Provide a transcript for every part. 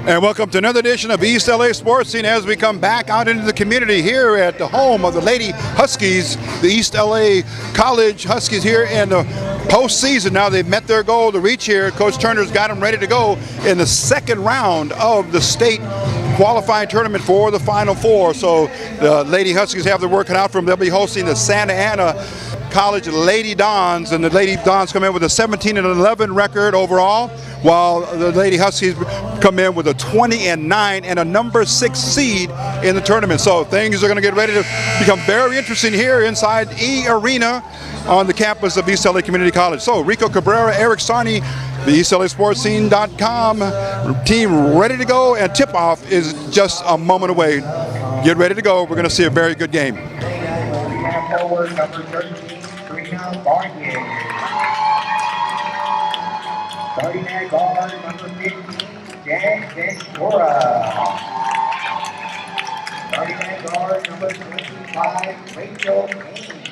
And welcome to another edition of East LA Sports Scene as we come back out into the community here at the home of the Lady Huskies, the East LA College Huskies here in the postseason. Now they've met their goal to reach here. Coach Turner's got them ready to go in the second round of the state qualifying tournament for the Final Four. So the Lady Huskies have their work cut out for them. They'll be hosting the Santa Ana College Lady Dons, and the Lady Dons come in with a 17-11 record overall, while the Lady Huskies come in with a 20-9 and a number 6 seed in the tournament. So things are going to get ready to become very interesting here inside E Arena on the campus of East LA Community College. So Rico Cabrera, Eric Sarney, the EastLASportsScene.com team ready to go, and tip-off is just a moment away. Get ready to go. We're going to see a very good game. Forward, number 13, Karina Barnier. Starting at guard, number 15, Jan Ventura. Starting at guard, number 25, Rachel Kane.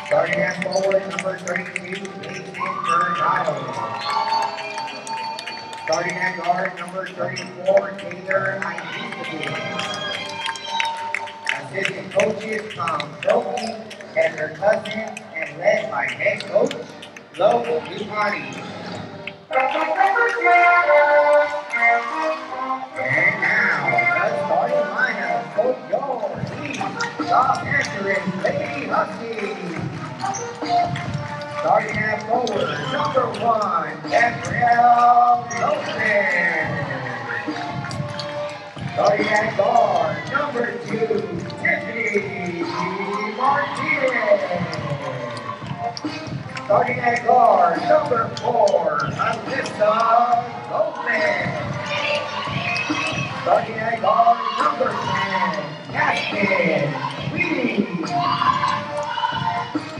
Starting at forward, number 32, Nathan Bernardo. Starting at guard, number 34, Taylor Identity. Assistant coaches Tom Doki and their cousins, and led by head coach Lo Ducati. And now, the starting lineup for your East Los Angeles Lady Huskies. Starting at forward, number 1, Gabrielle Lopez. Starting at guard, number 2, Tiffany Martinez. Starting at guard, number 4, Alyssa Gomez. Starting at guard, number 10, Ashton Sweetie.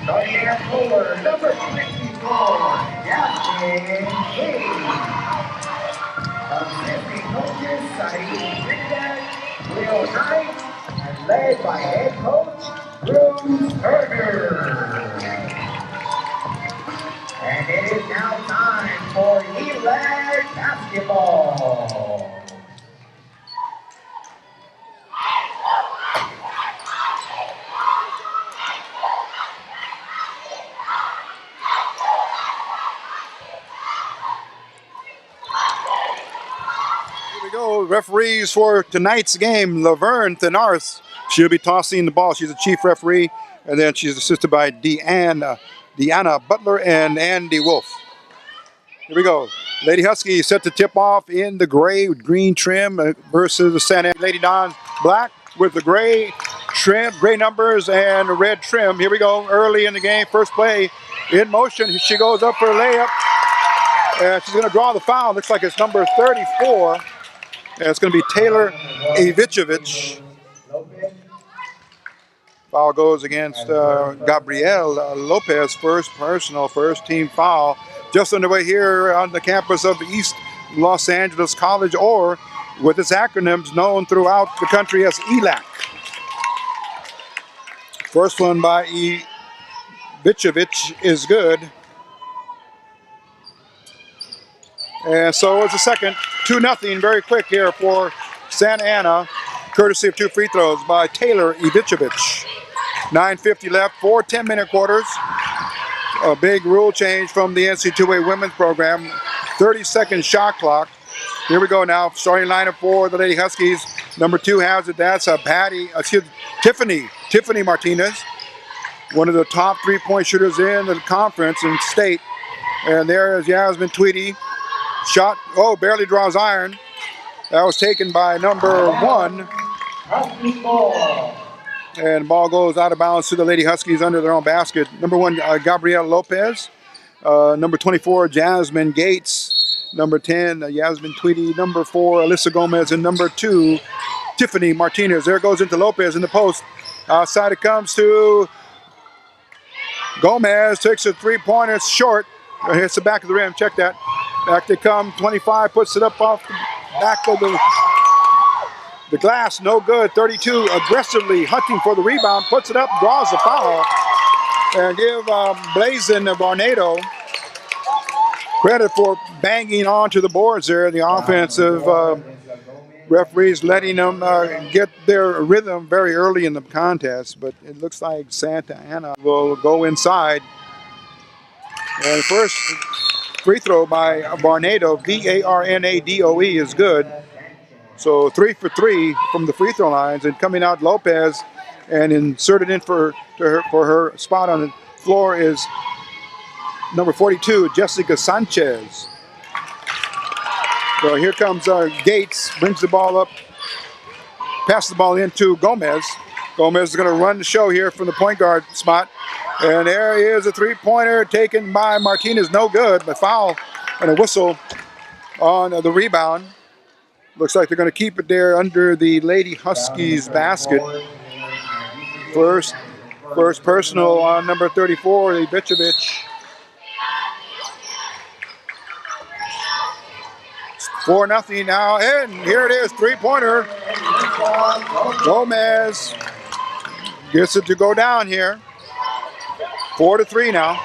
Starting at forward, number 64, Justin Hayes. Assistant coaches, Saeed Trinidad, Will Knight, and led by head coach Bruce Berger. And it is now time for ELAC basketball. Referees for tonight's game, Laverne Thenarth. She'll be tossing the ball. She's a chief referee, and then she's assisted by Deanna Butler and Andy Wolf. Here we go. Lady Huskies set to tip off in the gray-green trim versus the Santa Ana Lady Dons black with the gray trim, gray numbers and red trim. Here we go. Early in the game, first play in motion. She goes up for a layup, and she's going to draw the foul. Looks like it's number 34. And it's going to be Taylor Ivicevic. Foul goes against Gabrielle Lopez, first team foul. Just underway here on the campus of East Los Angeles College, or with its acronyms known throughout the country as ELAC. First one by Ivicevic is good. And so it's the second, 2-0, very quick here for Santa Ana, courtesy of 2 free throws by Taylor Ivicevic. 9:50 left, 4 10-minute quarters. A big rule change from the NCAA women's program. 30-second shot clock. Here we go now, starting lineup for the Lady Huskies. Number 2 has it, that's Tiffany Martinez, one of the top 3-point shooters in the conference and state. And there is Yasmin Tweedy. Shot, barely draws iron. That was taken by number 1. And the ball goes out of bounds to the Lady Huskies under their own basket. Number 1, Gabrielle Lopez. Number 24, Jasmine Gates. Number 10, Yasmin Tweedy. Number 4, Alyssa Gomez. And number 2, Tiffany Martinez. There it goes into Lopez in the post. Outside it comes to Gomez. Takes a 3-pointer short. Hits the back of the rim. Check that. Back they come, 25, puts it up off the back of the glass, no good. 32, aggressively hunting for the rebound, puts it up, draws the foul, and give Blazin Varnado Credit for banging onto the boards there. The offensive referees letting them get their rhythm very early in the contest, but it looks like Santa Ana will go inside. And first free throw by Varnado, V-A-R-N-A-D-O-E, is good. So 3 for 3 from the free throw lines, and coming out Lopez and inserted in for her spot on the floor is number 42, Jessica Sanchez. So here comes Gates, brings the ball up, passes the ball into Gomez. Gomez is going to run the show here from the point guard spot. And there is a three-pointer taken by Martinez, no good, but foul and a whistle on the rebound. Looks like they're going to keep it there under the Lady Huskies basket. First personal on number 34, Ibicevic. 4-0 now, and here it is, three-pointer. Gomez gets it to go down here. 4-3 now.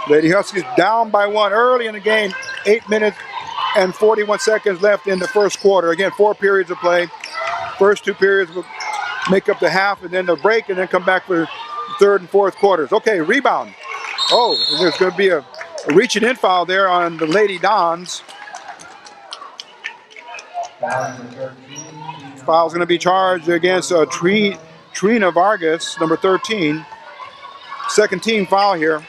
Lady Huskies down by 1 early in the game. 8 minutes and 41 seconds left in the first quarter. Again, 4 periods of play. First 2 periods will make up the half, and then the break, and then come back for the third and fourth quarters. Okay, rebound. Oh, there's going to be a reaching in foul there on the Lady Dons. Foul's going to be charged against Trina Vargas, number 13. Second team foul here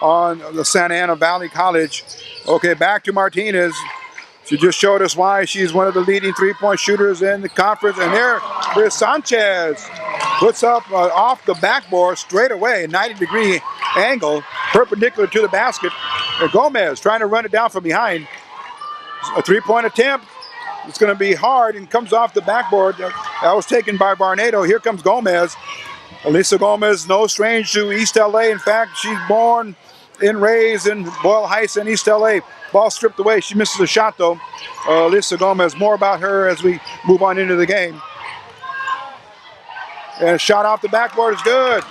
on the Santa Ana Valley College. Okay, back to Martinez. She just showed us why she's one of the leading three-point shooters in the conference. And there's Sanchez. Puts up off the backboard straight away, 90-degree angle, perpendicular to the basket. And Gomez trying to run it down from behind. A three-point attempt. It's going to be hard and comes off the backboard. That was taken by Varnado. Here comes Gomez. Elisa Gomez, no strange to East LA. In fact, she's born and raised in Boyle Heights in East LA. Ball stripped away. She misses a shot, though. Elisa Gomez, more about her as we move on into the game. And a shot off the backboard is good.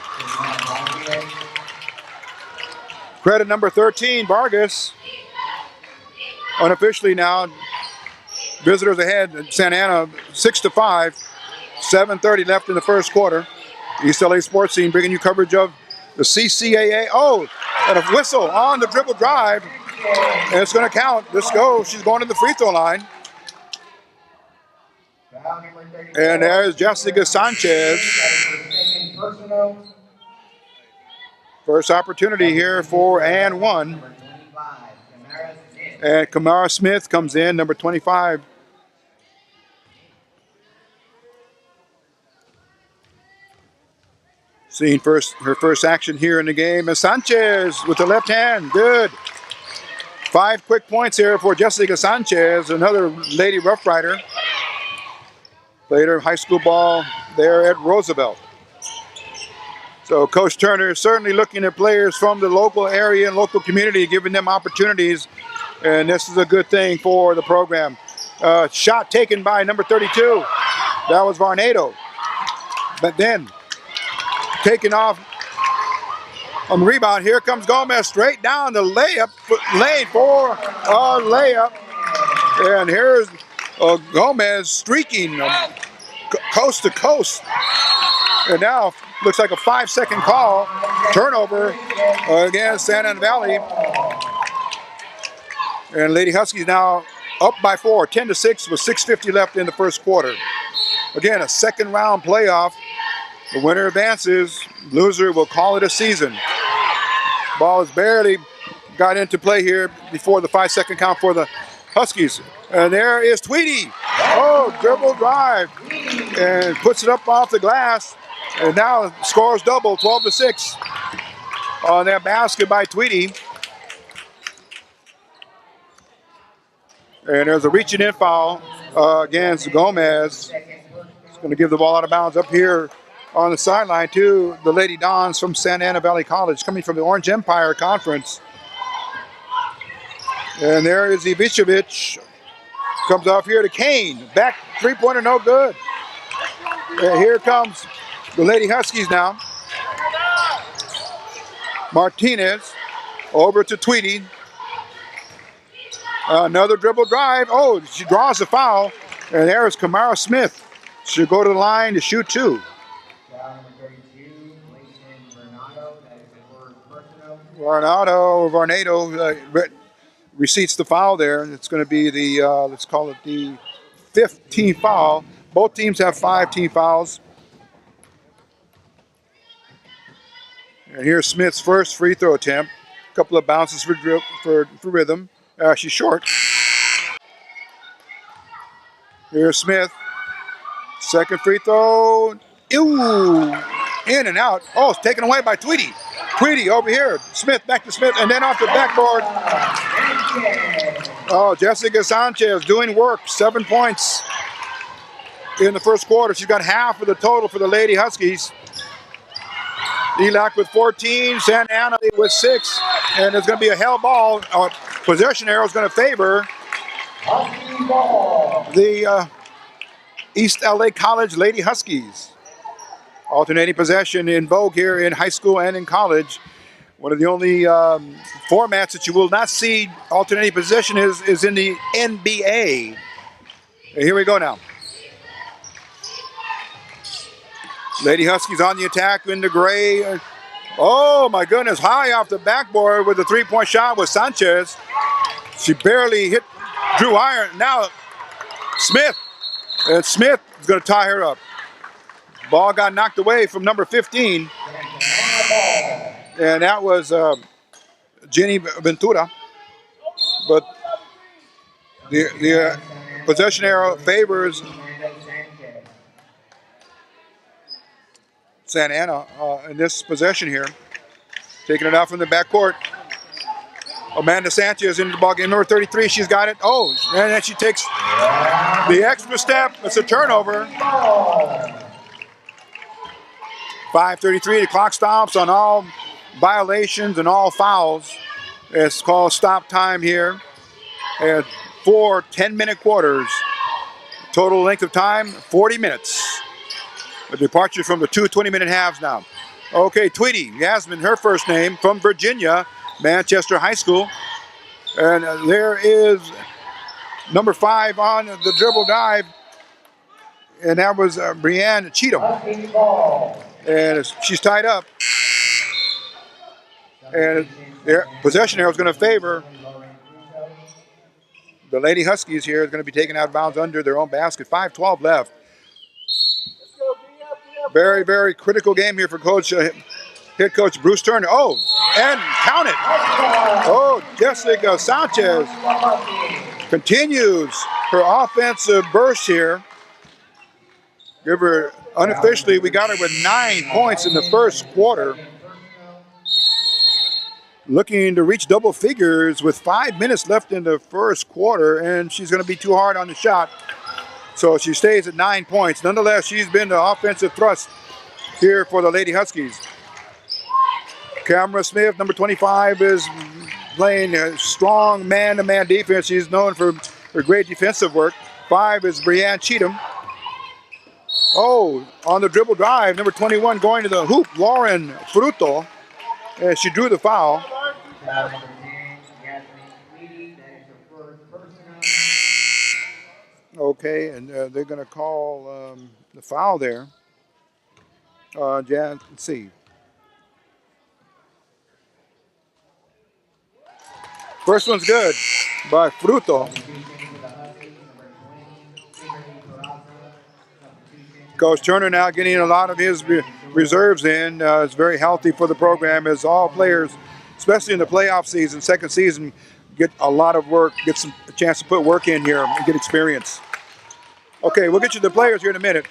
Credit number 13, Vargas. Unofficially now, visitors ahead, Santa Ana 6-5. 7:30 left in the first quarter. East LA Sports Scene bringing you coverage of the CCAA. Oh, and a whistle on the dribble drive. And it's going to count. Let's go. She's going to the free throw line. And there's Jessica Sanchez. First opportunity here for and 1. And Kamara Smith comes in, number 25. Seeing her first action here in the game is Sanchez with the left hand. Good. 5 quick points here for Jessica Sanchez, another Lady Rough Rider. Played her high school ball there at Roosevelt. So Coach Turner is certainly looking at players from the local area and local community, giving them opportunities. And this is a good thing for the program. Shot taken by number 32. That was Varnado. But then taken off on the rebound. Here comes Gomez straight down the layup lane for a layup. And here's Gomez streaking coast to coast. And now looks like a 5-second call. Turnover against Santa Ana Valley. And Lady Huskies now up by 4, 10-6 with 6:50 left in the first quarter. Again, a second round playoff. The winner advances. Loser will call it a season. Ball has barely got into play here before the 5-second count for the Huskies. And there is Tweedy. Oh, dribble drive. And puts it up off the glass. And now scores double, 12-6 on that basket by Tweedy. And there's a reaching in foul against Gomez. It's going to give the ball out of bounds up here on the sideline to the Lady Dons from Santa Ana Valley College, coming from the Orange Empire Conference. And there is Ibicevic. Comes off here to Kane. Back three-pointer, no good. And here comes the Lady Huskies now. Martinez Over to Tweedy. Another dribble drive. Oh, she draws the foul. And there is Kamara Smith. She'll go to the line to shoot two. Varnado receipts the foul there. It's going to be the, let's call it the 5th team foul. Both teams have 5 team fouls. And here's Smith's first free throw attempt. A couple of bounces for rhythm. She's short. Here's Smith. Second free throw. Ew. In and out. Oh, it's taken away by Tweedy. Tweedy over here. Smith, back to Smith, and then off the backboard. Oh, Jessica Sanchez doing work. 7 points in the first quarter. She's got half of the total for the Lady Huskies. ELAC with 14, Santa Ana with 6, and there's going to be a hell ball. Possession arrow is going to favor the East LA College Lady Huskies. Alternating possession in vogue here in high school and in college. One of the only formats that you will not see alternating possession is in the NBA. And here we go now. Lady Huskies on the attack in the gray. Oh my goodness, high off the backboard with a 3-point shot with Sanchez. She barely hit Drew Iron. Now Smith. And Smith is going to tie her up. Ball got knocked away from number 15. And that was Jenny Ventura. But the possession arrow favors Santa Ana in this possession here. Taking it out from the backcourt. Amanda Sanchez into the ball game. Number 33, she's got it. Oh, and then she takes the extra step. It's a turnover. 5:33, the clock stops on all violations and all fouls. It's called stop time here. And 4 10-minute quarters. Total length of time, 40 minutes. A departure from the 2 20-minute halves now. Okay, Tweedy, Yasmin, her first name, from Virginia, Manchester High School. And there is number 5 on the dribble dive. And that was Brianne Cheatham. And she's tied up. And the possession arrow is going to favor the Lady Huskies here. Is going to be taken out of bounds under their own basket. 5:12 left. Very, very critical game here for head coach Bruce Turner. Oh, and count it. Oh, Jessica Sanchez continues her offensive burst here. Give her, unofficially, we got her with 9 points in the first quarter. Looking to reach double figures with 5 minutes left in the first quarter, and she's going to be too hard on the shot. So she stays at 9 points. Nonetheless, she's been the offensive thrust here for the Lady Huskies. Kamara Smith, number 25, is playing a strong man-to-man defense. She's known for her great defensive work. 5 is Brianne Cheatham. Oh, on the dribble drive, number 21 going to the hoop, Lauren Fruto. And she drew the foul. Okay, and they're going to call the foul there. Let's see. First one's good by Fruto. Coach Turner now getting a lot of his reserves in. It's very healthy for the program as all players, especially in the playoff season, second season, get a lot of work, get a chance to put work in here and get experience. Okay, we'll get you the players here in a minute.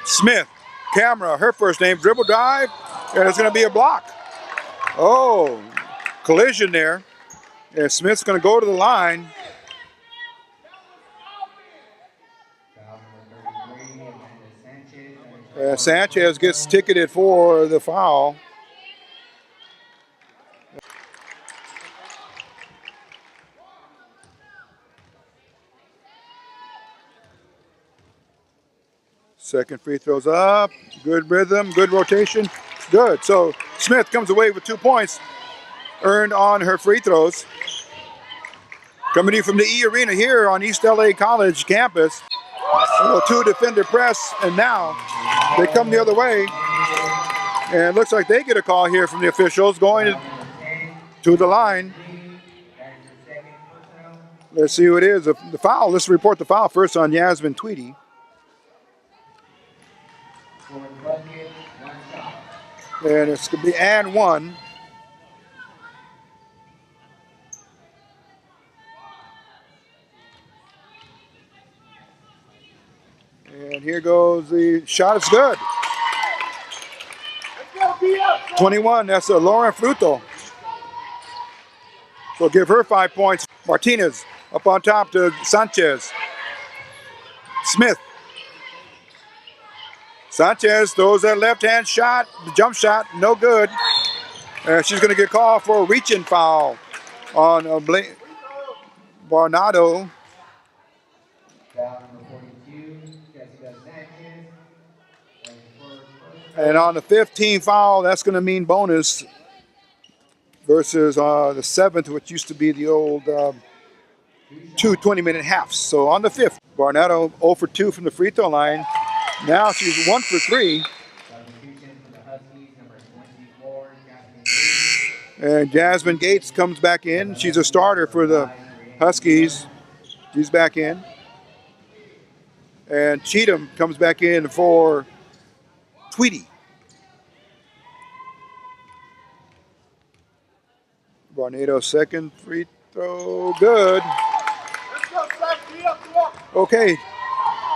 Smith, Camera, her first name, dribble drive, and it's going to be a block. Oh, collision there. And Smith's going to go to the line. Sanchez gets ticketed for the foul. Second free throw's up. Good rhythm, good rotation. Good. So Smith comes away with 2 points earned on her free throws. Coming in from the E Arena here on East LA College campus. A 2-defender press, and now they come the other way. And it looks like they get a call here from the officials going to the line. Let's see who it is. The foul. Let's report the foul first on Yasmin Tweedy. And it's going to be and one. And here goes the shot. It's good. 21. That's Lauren Fruto. So give her 5 points. Martinez up on top to Sanchez. Smith. Sanchez throws that left-hand shot, the jump shot, no good. And she's going to get called for a reach-in foul on Barnado. And on the 15th foul, that's going to mean bonus versus the 7th, which used to be the old 2 20-minute halves. So on the 5th, Barnado 0 for 2 from the free throw line. Now she's 1 for 3. And Jasmine Gates comes back in. She's a starter for the Huskies. She's back in. And Cheatham comes back in for Tweedy. Barnado second free throw, good. Okay,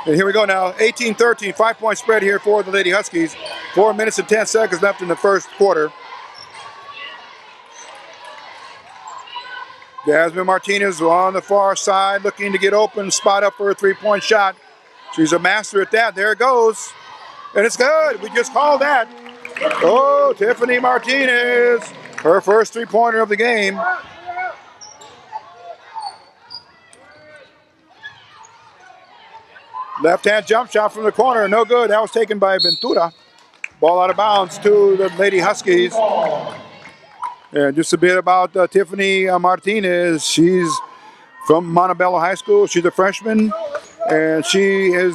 and here we go now, 18-13, 5-point spread here for the Lady Huskies. 4 minutes and 10 seconds left in the first quarter. Jasmine Martinez on the far side, looking to get open, spot up for a 3-point shot. She's a master at that, there it goes. And it's good, we just called that. Oh, Tiffany Martinez, her first 3-pointer of the game. Left-hand jump shot from the corner, no good. That was taken by Ventura. Ball out of bounds to the Lady Huskies. And just a bit about Tiffany Martinez. She's from Montebello High School. She's a freshman, and she has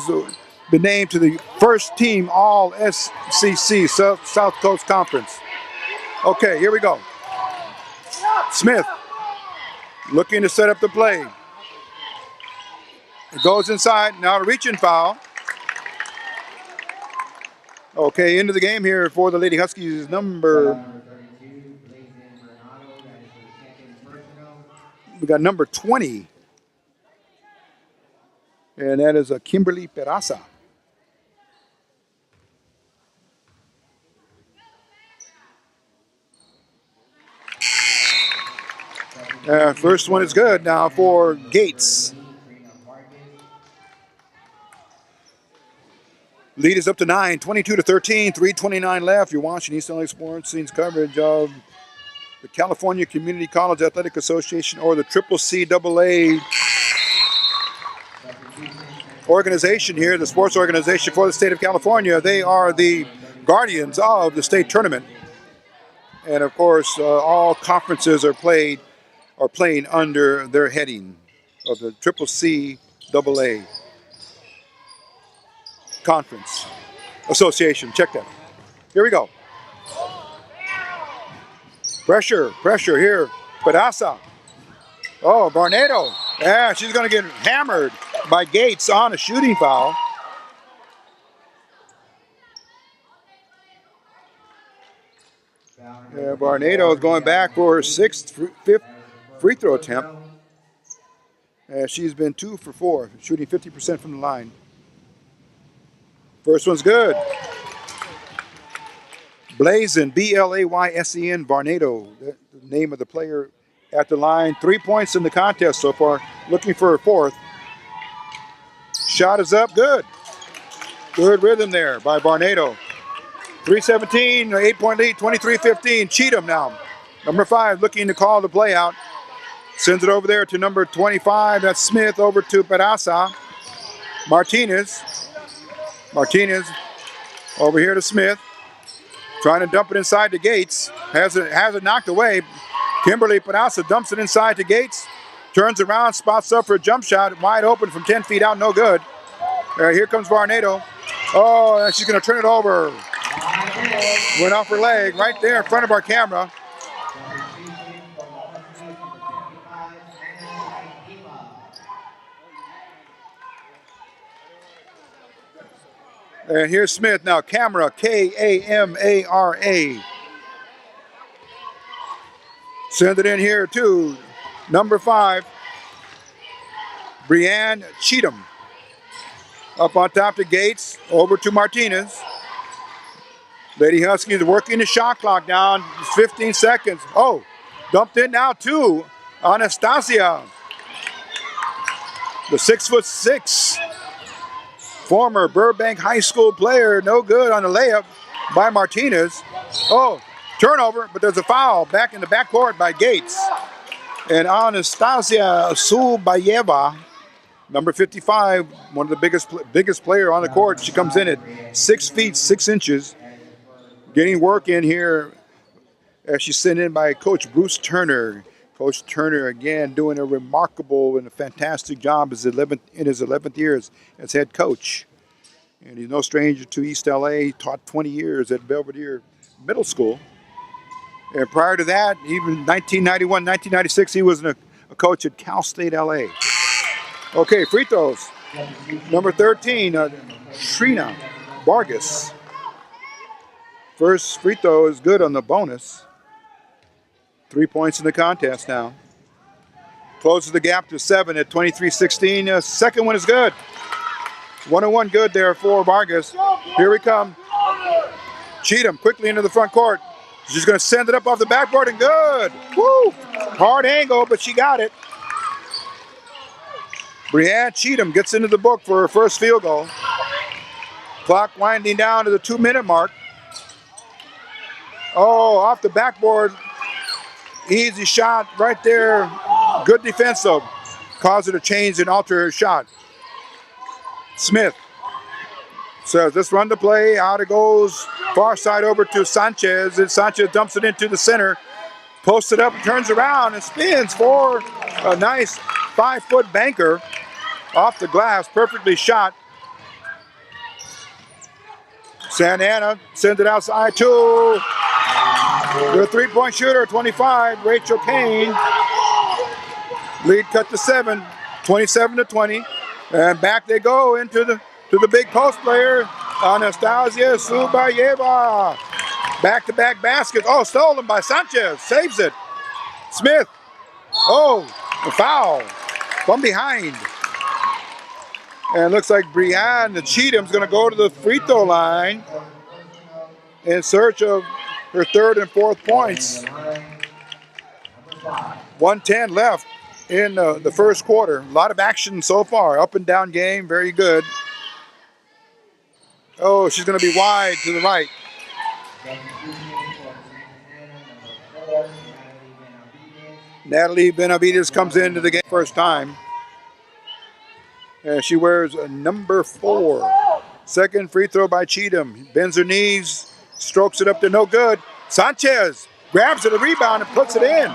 been named to the first team All-SEC, South Coast Conference. Okay, here we go. Smith looking to set up the play. It goes inside, now a reaching foul. Okay, into the game here for the Lady Huskies, we got number 20. And that is a Kimberly Peraza. First one is good now for Gates. Lead is up to 9, 22-13, 3:29 left. You're watching East LA Sports Scene's coverage of the California Community College Athletic Association, or the CCCAA organization here, the sports organization for the state of California. They are the guardians of the state tournament. And of course, all conferences are playing under their heading of the CCCAA Conference Association. Check that. Here we go. Pressure here. Peraza. Oh, Barnado. Yeah, she's going to get hammered by Gates on a shooting foul. Yeah, Barnado is going back for her fifth free throw attempt. She's been 2 for 4, shooting 50% from the line. First one's good. Blazin, B-L-A-Y-S-E-N, Barnado, the name of the player at the line. 3 points in the contest so far, looking for a fourth. Shot is up, good. Good rhythm there by Barnado. 3:17, 8-point lead, 23-15. Cheatham now. Number 5 looking to call the play out. Sends it over there to number 25, that's Smith, over to Peraza. Martinez over here to Smith. Trying to dump it inside the Gates. Has it knocked away. Kimberly Panasa dumps it inside the Gates. Turns around, spots up for a jump shot. Wide open from 10 feet out, no good. Here comes Varnado. Oh, and she's going to turn it over. Went off her leg right there in front of our camera. And here's Smith now. Camera, Kamara. Send it in here to number 5, Brianne Cheatham. Up on top to Gates, over to Martinez. Lady Huskies working the shot clock down. It's 15 seconds. Oh, dumped in now to Anastasia. The 6'6" former Burbank High School player. No good on the layup by Martinez. Oh, turnover, but there's a foul back in the backcourt by Gates. And Anastasia Subayeva, number 55, one of the biggest player on the court. She comes in at 6 feet 6 inches. Getting work in here as she's sent in by Coach Bruce Turner. Coach Turner, again, doing a remarkable and a fantastic job in his 11th year as head coach. And he's no stranger to East LA. He taught 20 years at Belvedere Middle School. And prior to that, even 1991, 1996, he was a coach at Cal State LA. Okay, free throws. Number 13, Shrina Vargas. First free throw is good on the bonus. 3 points in the contest now. Closes the gap to 7 at 23-16. Second one is good. 1-1 good there for Vargas. Here we come. Cheatham quickly into the front court. She's going to send it up off the backboard and good. Woo! Hard angle, but she got it. Brianne Cheatham gets into the book for her first field goal. Clock winding down to the 2-minute mark. Oh, off the backboard. Easy shot right there. Good defensive. Caused her to change and alter her shot. Smith says, let's run the play. Out it goes. Far side over to Sanchez. And Sanchez dumps it into the center. Posts it up, turns around and spins for a nice 5-foot banker off the glass. Perfectly shot. Santa Ana sends it outside to the 3-point shooter, 25, Rachel Kane. Lead cut to 7, 27-20. And back they go into the big post player, Anastasia Subayeva. Back-to-back baskets. Oh, stolen by Sanchez. Saves it. Smith. Oh, a foul from behind. And looks like Brianne Cheatham's going to go to the free throw line in search of her third and fourth points. 1:10 left in the first quarter. A lot of action so far. Up and down game. Very good. Oh, she's going to be wide to the right. Natalie Benavides comes into the game first time. And she wears number 4. Second free throw by Cheatham. Bends her knees, strokes it up to no good. Sanchez grabs it, a rebound, and puts it in.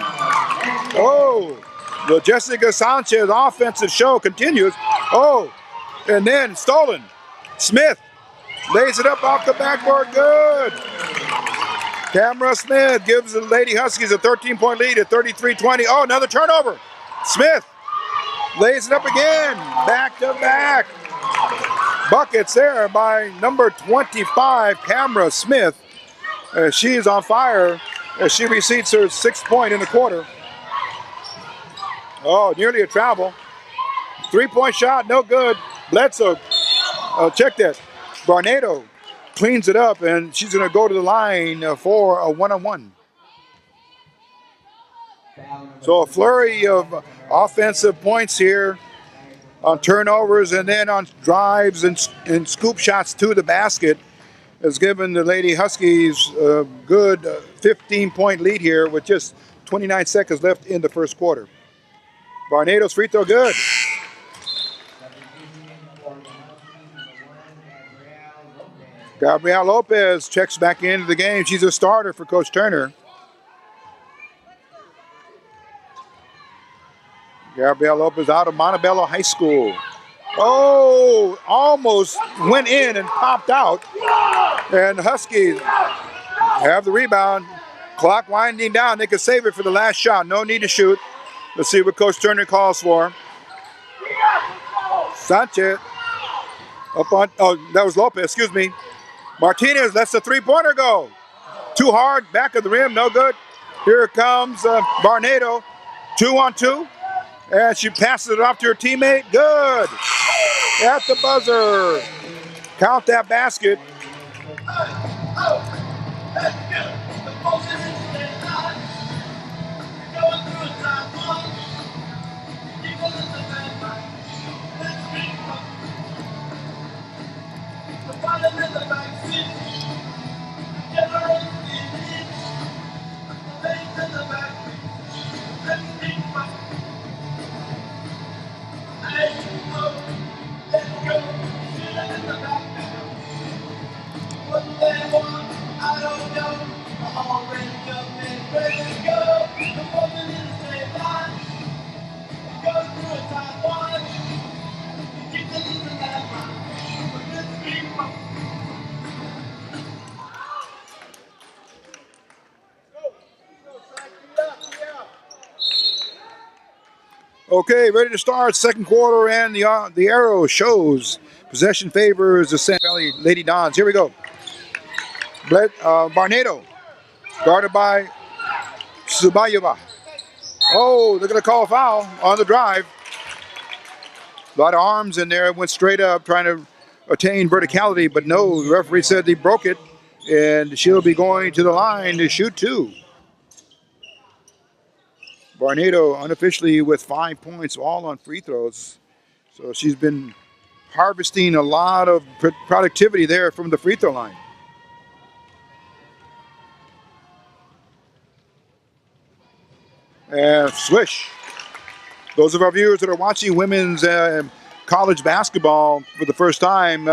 Oh, the Jessica Sanchez offensive show continues. Oh, and then stolen. Smith lays it up off the backboard, good. Camera Smith gives the Lady Huskies a 13-point lead at 33-20. Oh, another turnover. Smith lays it up again, back-to-back. Buckets there by number 25, Camera Smith. She is on fire as she receipts her 6th point in the quarter. Oh, nearly a travel. 3-point shot, no good. Bledsoe, check that. Varnado cleans it up, and she's going to go to the line for a 1-on-1. So a flurry of offensive points here on turnovers and then on drives and scoop shots to the basket has given the Lady Huskies a good 15-point lead here with just 29 seconds left in the first quarter. Varnado's free throw good. Gabrielle Lopez checks back into the game. She's a starter for Coach Turner. Gabrielle Lopez out of Montebello High School. Oh, almost went in and popped out. And the Huskies have the rebound. Clock winding down. They could save it for the last shot. No need to shoot. Let's see what Coach Turner calls for. Sanchez. Up on, oh, that was Lopez, excuse me. Martinez lets the three-pointer go. Too hard, back of the rim, no good. Here comes Barnado, 2-on-2. And she passes it off to her teammate. Good. At the buzzer. Count that basket. Okay, ready to start second quarter, and the arrow shows possession favors the San Valley Lady Dons. Here we go. Barnado, guarded by Subayeva. Oh, they're going to call a foul on the drive. A lot of arms in there, went straight up trying to attain verticality, but no, the referee said he broke it, and she'll be going to the line to shoot two. Barnado unofficially with 5 points, all on free throws. So she's been harvesting a lot of productivity there from the free throw line. And swish. Those of our viewers that are watching women's college basketball for the first time,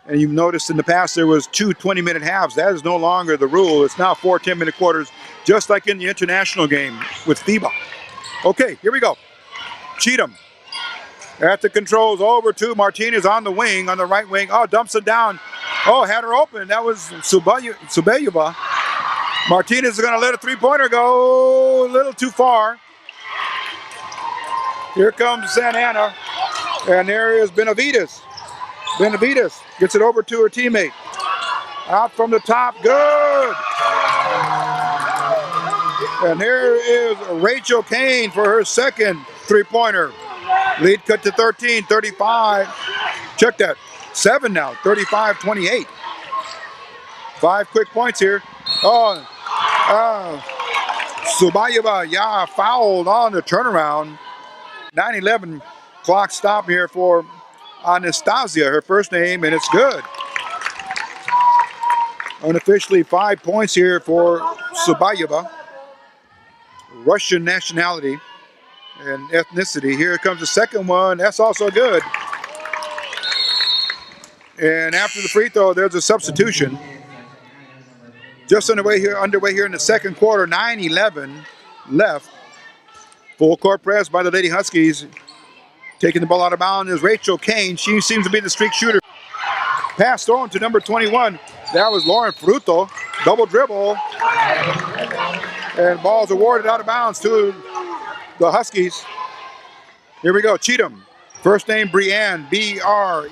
and you've noticed in the past there was 2 20-minute halves. That is no longer the rule. It's now 4 10-minute quarters, just like in the international game with FIBA. Okay, here we go. Cheatham at the controls, over to Martinez on the wing, on the right wing. Oh, dumps it down. Oh, had her open. That was Subayeva. Martinez is going to let a three-pointer go a little too far. Here comes Santa Ana, and there is Benavides. Benavides gets it over to her teammate. Out from the top, good. And here is Rachel Kane for her second three-pointer. Lead cut to 13, 35. Check that, 7 now, 35-28. 5 quick points here. Oh, Subayeva, yeah, fouled on the turnaround. 9-11 clock stop here for Anastasia, her first name, and it's good. Unofficially 5 points here for Subayeva. Russian nationality and ethnicity. Here comes the second one. That's also good. And after the free throw, there's a substitution. Just underway here in the second quarter. 9-11 left. Full court press by the Lady Huskies. Taking the ball out of bounds is Rachel Kane. She seems to be the streak shooter. Pass thrown to number 21. That was Lauren Fruto. Double dribble. And ball's awarded out of bounds to the Huskies. Here we go, Cheatham. First name Breann, B-R-E-A-N-N.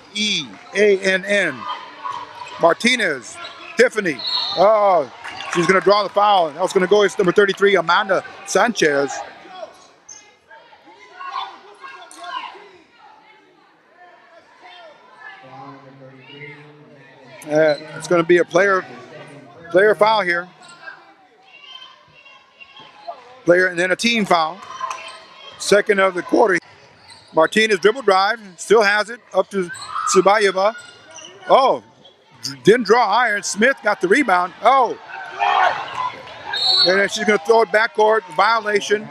Martinez, Tiffany. Oh, she's going to draw the foul. That was going to go as number 33, Amanda Sanchez. It's going to be a player foul here. Player and then a team foul. Second of the quarter. Martinez dribble drive, still has it up to Subayeva. Oh, didn't draw iron. Smith got the rebound. Oh, and then she's going to throw it backcourt. Violation.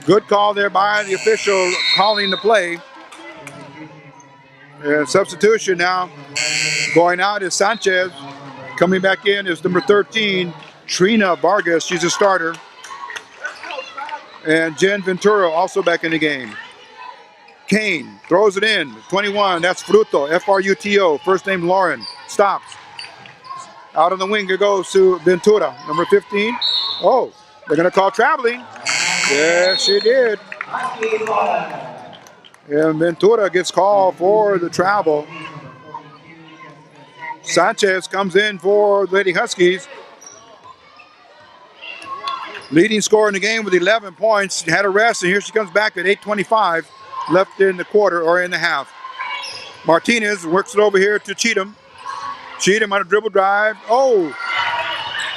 Good call there by the official calling the play. And substitution now. Going out is Sanchez. Coming back in is number 13, Trina Vargas. She's a starter. And Jen Ventura also back in the game. Kane throws it in. 21, that's Fruto, F-R-U-T-O. First name Lauren. Stops. Out on the wing it goes to Ventura, number 15. Oh, they're going to call traveling. Yes, she did. And Ventura gets called for the travel. Sanchez comes in for the Lady Huskies. Leading scorer in the game with 11 points. Had a rest, and here she comes back at 8:25 left in the quarter or in the half. Martinez works it over here to Cheatham. Cheatham on a dribble drive. Oh,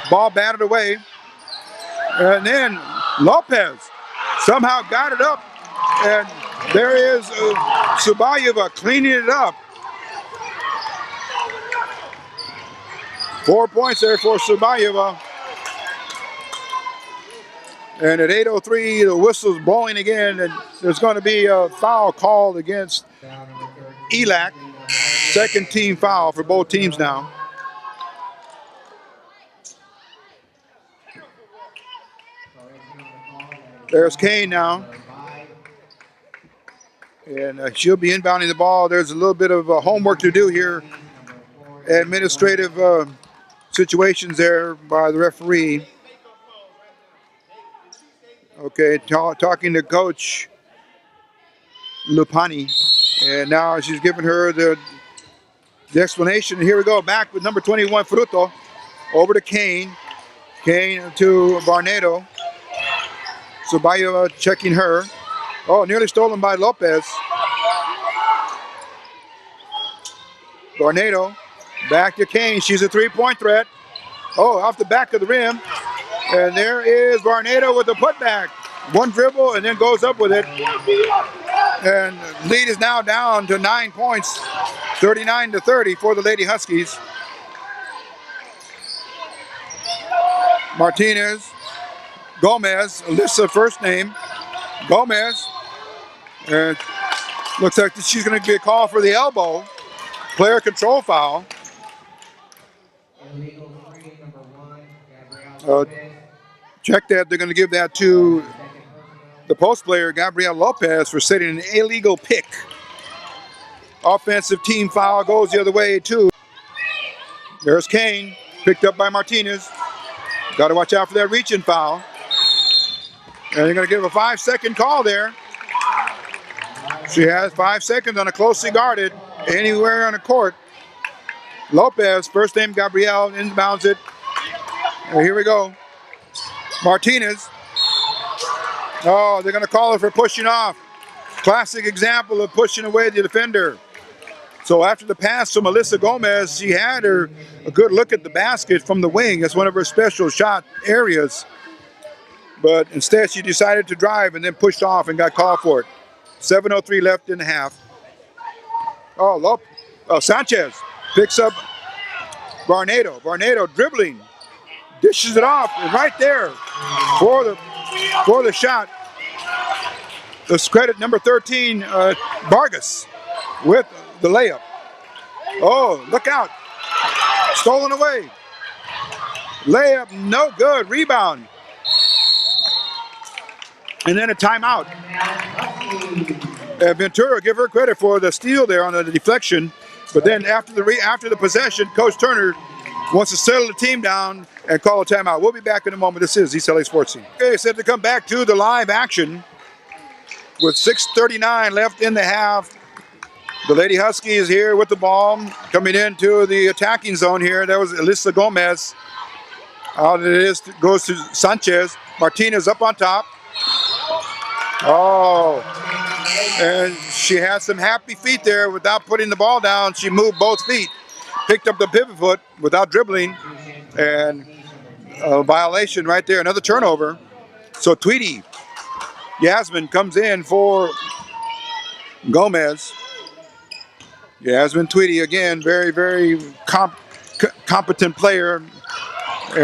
ball batted away. And then Lopez somehow got it up. And there is Subayeva cleaning it up. 4 points there for Subayeva. And at 8:03, the whistle's blowing again, and there's going to be a foul called against ELAC. Second team foul for both teams now. There's Kane now. And she'll be inbounding the ball. There's a little bit of homework to do here. Administrative situations there by the referee. Okay, talking to Coach Lupani. And now she's giving her the explanation. Here we go, back with number 21, Fruto. Over to Kane. Kane to Barnado. Subayeva checking her. Oh, nearly stolen by Lopez. Barnado back to Kane. She's a three-point threat. Oh, off the back of the rim. And there is Barnado with the putback. One dribble and then goes up with it. And lead is now down to 9 points, 39-30 for the Lady Huskies. Martinez, Gomez, Alyssa first name, Gomez. And looks like she's going to be a call for the elbow. Player control foul. Check that. They're going to give that to the post player, Gabriel Lopez, for setting an illegal pick. Offensive team foul goes the other way, too. There's Kane, picked up by Martinez. Got to watch out for that reaching foul. And they're going to give a 5-second call there. She has 5 seconds on a closely guarded anywhere on the court. Lopez, first name Gabriel, inbounds it. And here we go. Martinez. Oh, they're going to call her for pushing off. Classic example of pushing away the defender. So after the pass to Melissa Gomez, she had her a good look at the basket from the wing. That's one of her special shot areas. But instead, she decided to drive and then pushed off and got called for it. 7:03 left in the half. Oh, Sanchez picks up Barnado. Barnado dribbling. Dishes it off, and right there for the shot. Let's credit number 13, Vargas, with the layup. Oh, look out. Stolen away. Layup, no good. Rebound. And then a timeout. Ventura, give her credit for the steal there on the deflection. But then after the possession, Coach Turner wants to settle the team down and call a timeout. We'll be back in a moment. This is East LA Sports Scene. Okay, set to come back to the live action with 6:39 left in the half. The Lady Huskies here with the ball, coming into the attacking zone here. That was Alyssa Gomez. Out it is, goes to Sanchez. Martinez up on top. Oh, and she had some happy feet there without putting the ball down. She moved both feet, picked up the pivot foot without dribbling, and a violation right there, another turnover. So Tweedy, Yasmin comes in for Gomez. Yasmin Tweedy again, very, very competent player.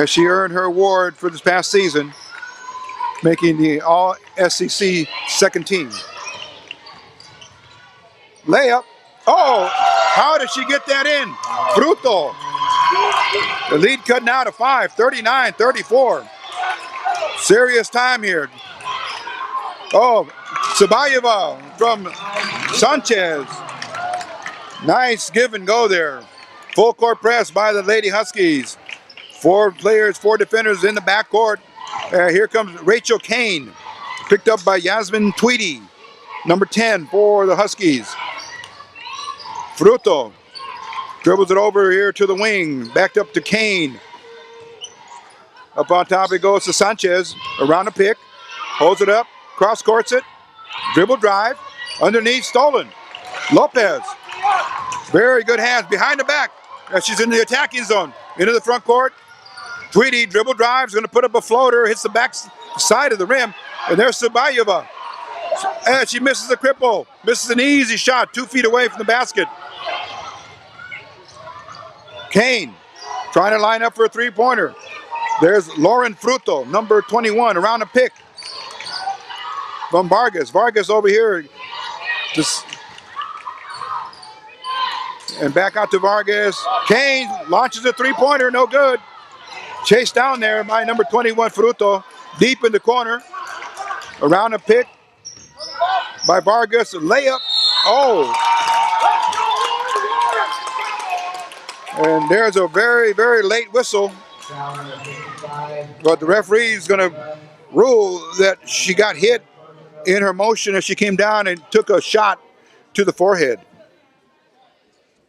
She earned her award for this past season, making the All-SEC second team. Layup. Oh, How did she get that in? Fruto. The lead cutting out of 5, 39-34. Serious time here. Oh, Sabayeva from Sanchez. Nice give and go there. Full court press by the Lady Huskies. 4 players, 4 defenders in the backcourt. Here comes Rachel Kane, picked up by Yasmin Tweedy, number 10 for the Huskies. Fruto dribbles it over here to the wing, backed up to Kane. Up on top it goes to Sanchez, around the pick, holds it up, cross courts it, dribble drive, underneath, stolen. Lopez, very good hands, behind the back, as she's in the attacking zone, into the front court. Tweedy dribble drives, going to put up a floater, hits the back side of the rim, and there's Sabayeva. And she misses the cripple, misses an easy shot, 2 feet away from the basket. Kane trying to line up for a 3-pointer. There's Lauren Fruto, number 21, around the pick from Vargas. Vargas over here. And back out to Vargas. Kane launches a 3-pointer, no good. Chased down there by number 21, Fruto, deep in the corner. Around the pick by Vargas, layup. Oh. And there's a very, very late whistle. But the referee is going to rule that she got hit in her motion as she came down and took a shot to the forehead.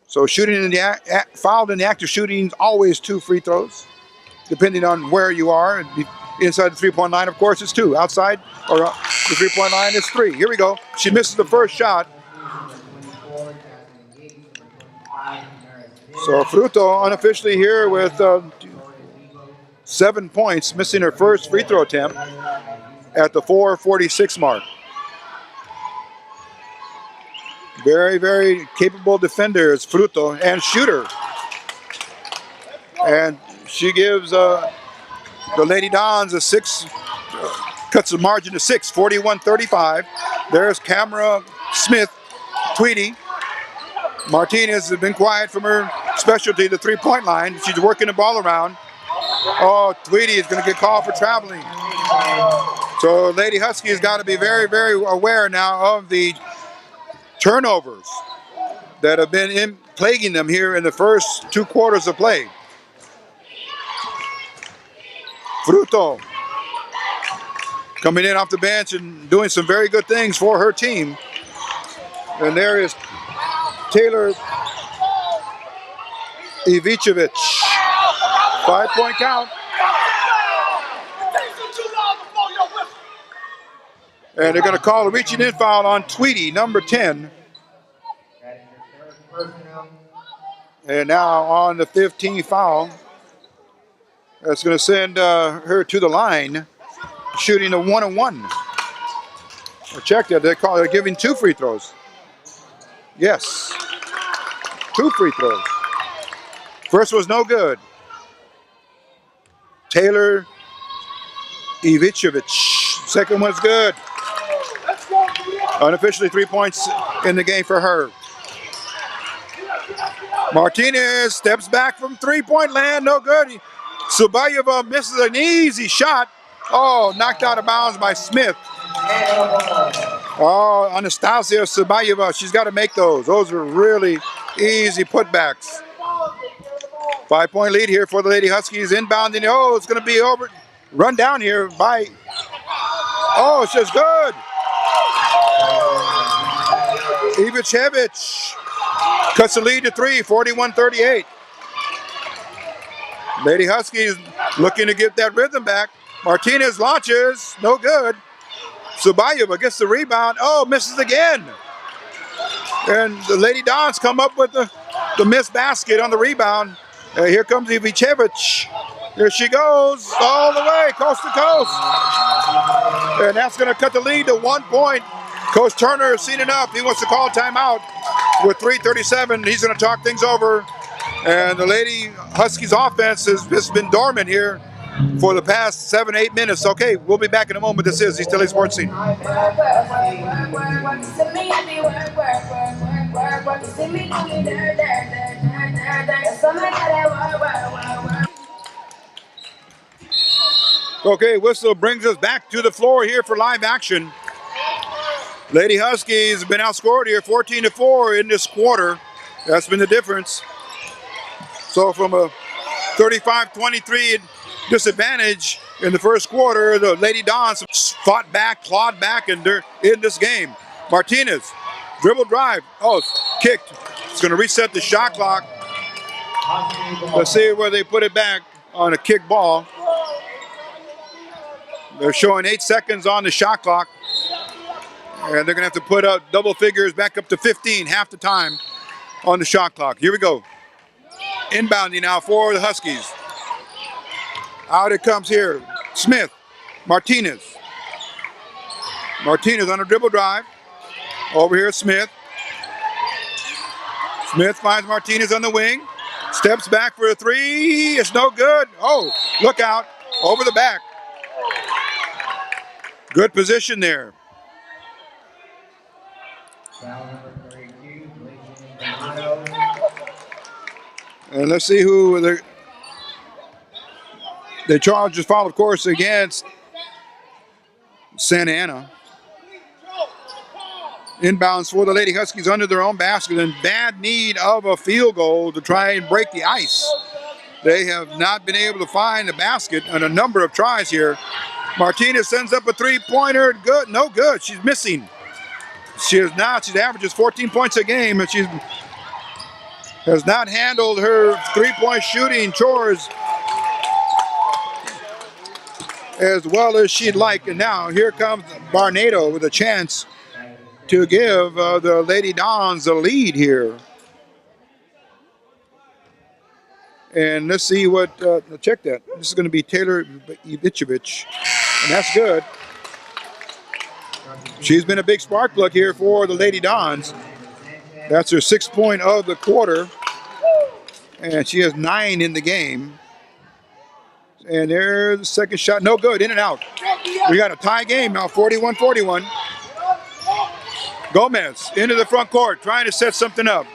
So shooting in the fouled in the act of shooting, always 2 free throws, depending on where you are. Inside the 3-point line, of course, it's 2. Outside or the 3-point line, it's 3. Here we go. She misses the first shot. So Fruto unofficially here with 7 points, missing her first free throw attempt at the 4:46 mark. Very, very capable defender is Fruto and shooter. And she gives the Lady Dons a 6, cuts the margin to 6, 41-35. There's Camera Smith, Tweedy. Martinez has been quiet from her specialty, the 3-point line. She's working the ball around. Oh, Tweedy is going to get called for traveling. So Lady Husky has got to be very, very aware now of the turnovers that have been plaguing them here in the first 2 quarters of play. Fruto coming in off the bench and doing some very good things for her team. And there is Taylor Ivicevic. 5-point count. And they're going to call a reaching in foul on Tweedy, number 10. And now on the 15th foul. That's going to send her to the line, shooting a 1-on-1. I checked it. They're giving 2 free throws. Yes, 2 free throws. First was no good. Taylor Ivicevic. Second one's good. Unofficially 3 points in the game for her. Martinez steps back from 3-point land. No good. Sabayeva misses an easy shot. Oh, knocked out of bounds by Smith. Oh, Anastasia Sabayeva, she's got to make those. Those are really easy putbacks. 5-point lead here for the Lady Huskies. Inbounding. Oh, it's going to be over. Run down here by. Oh, it's just good. Ivicevic cuts the lead to 3, 41-38. Lady Huskies looking to get that rhythm back. Martinez launches, no good. Sabayeva gets the rebound. Oh, misses again. And the Lady Dons come up with the missed basket on the rebound. Here comes Ivicevic. Here she goes, all the way, coast to coast. And that's going to cut the lead to 1 point. Coach Turner has seen enough. He wants to call timeout with 3:37. He's going to talk things over. And the Lady Huskies offense has been dormant here for the past 7-8 minutes. Okay, we'll be back in a moment. This is East LA Sports Scene. Okay, whistle brings us back to the floor here for live action. Lady Huskies have been outscored here 14-4 in this quarter. That's been the difference. So from a 35-23 disadvantage in the first quarter, the Lady Dons fought back, clawed back, and they're in this game. Martinez, dribble drive. Oh, it's kicked. It's going to reset the shot clock. Let's see where they put it back on a kick ball. They're showing 8 seconds on the shot clock. And they're going to have to put up double figures back up to 15, half the time on the shot clock. Here we go. Inbounding now for the Huskies. Out it comes here. Smith, Martinez. Martinez on a dribble drive. Over here, Smith. Smith finds Martinez on the wing. Steps back for a three. It's no good. Oh, look out. Over the back. Good position there. And let's see who the charge is filed, of course, against Santa Ana. Inbounds for the Lady Huskies under their own basket, in bad need of a field goal to try and break the ice. They have not been able to find the basket on a number of tries here. Martinez sends up a three-pointer. Good, no good. She's missing. She is not. She averages 14 points a game, and she has not handled her three-point shooting chores as well as she'd like. And now here comes Barnado with a chance to give the Lady Dons the lead here. And let's see what, check that. This is going to be Taylor Ivicevic, and that's good. She's been a big spark plug here for the Lady Dons. That's her 6th point of the quarter, and she has 9 in the game. And there's the second shot, no good, in and out. We got a tie game now, 41-41. Gomez into the front court, trying to set something up.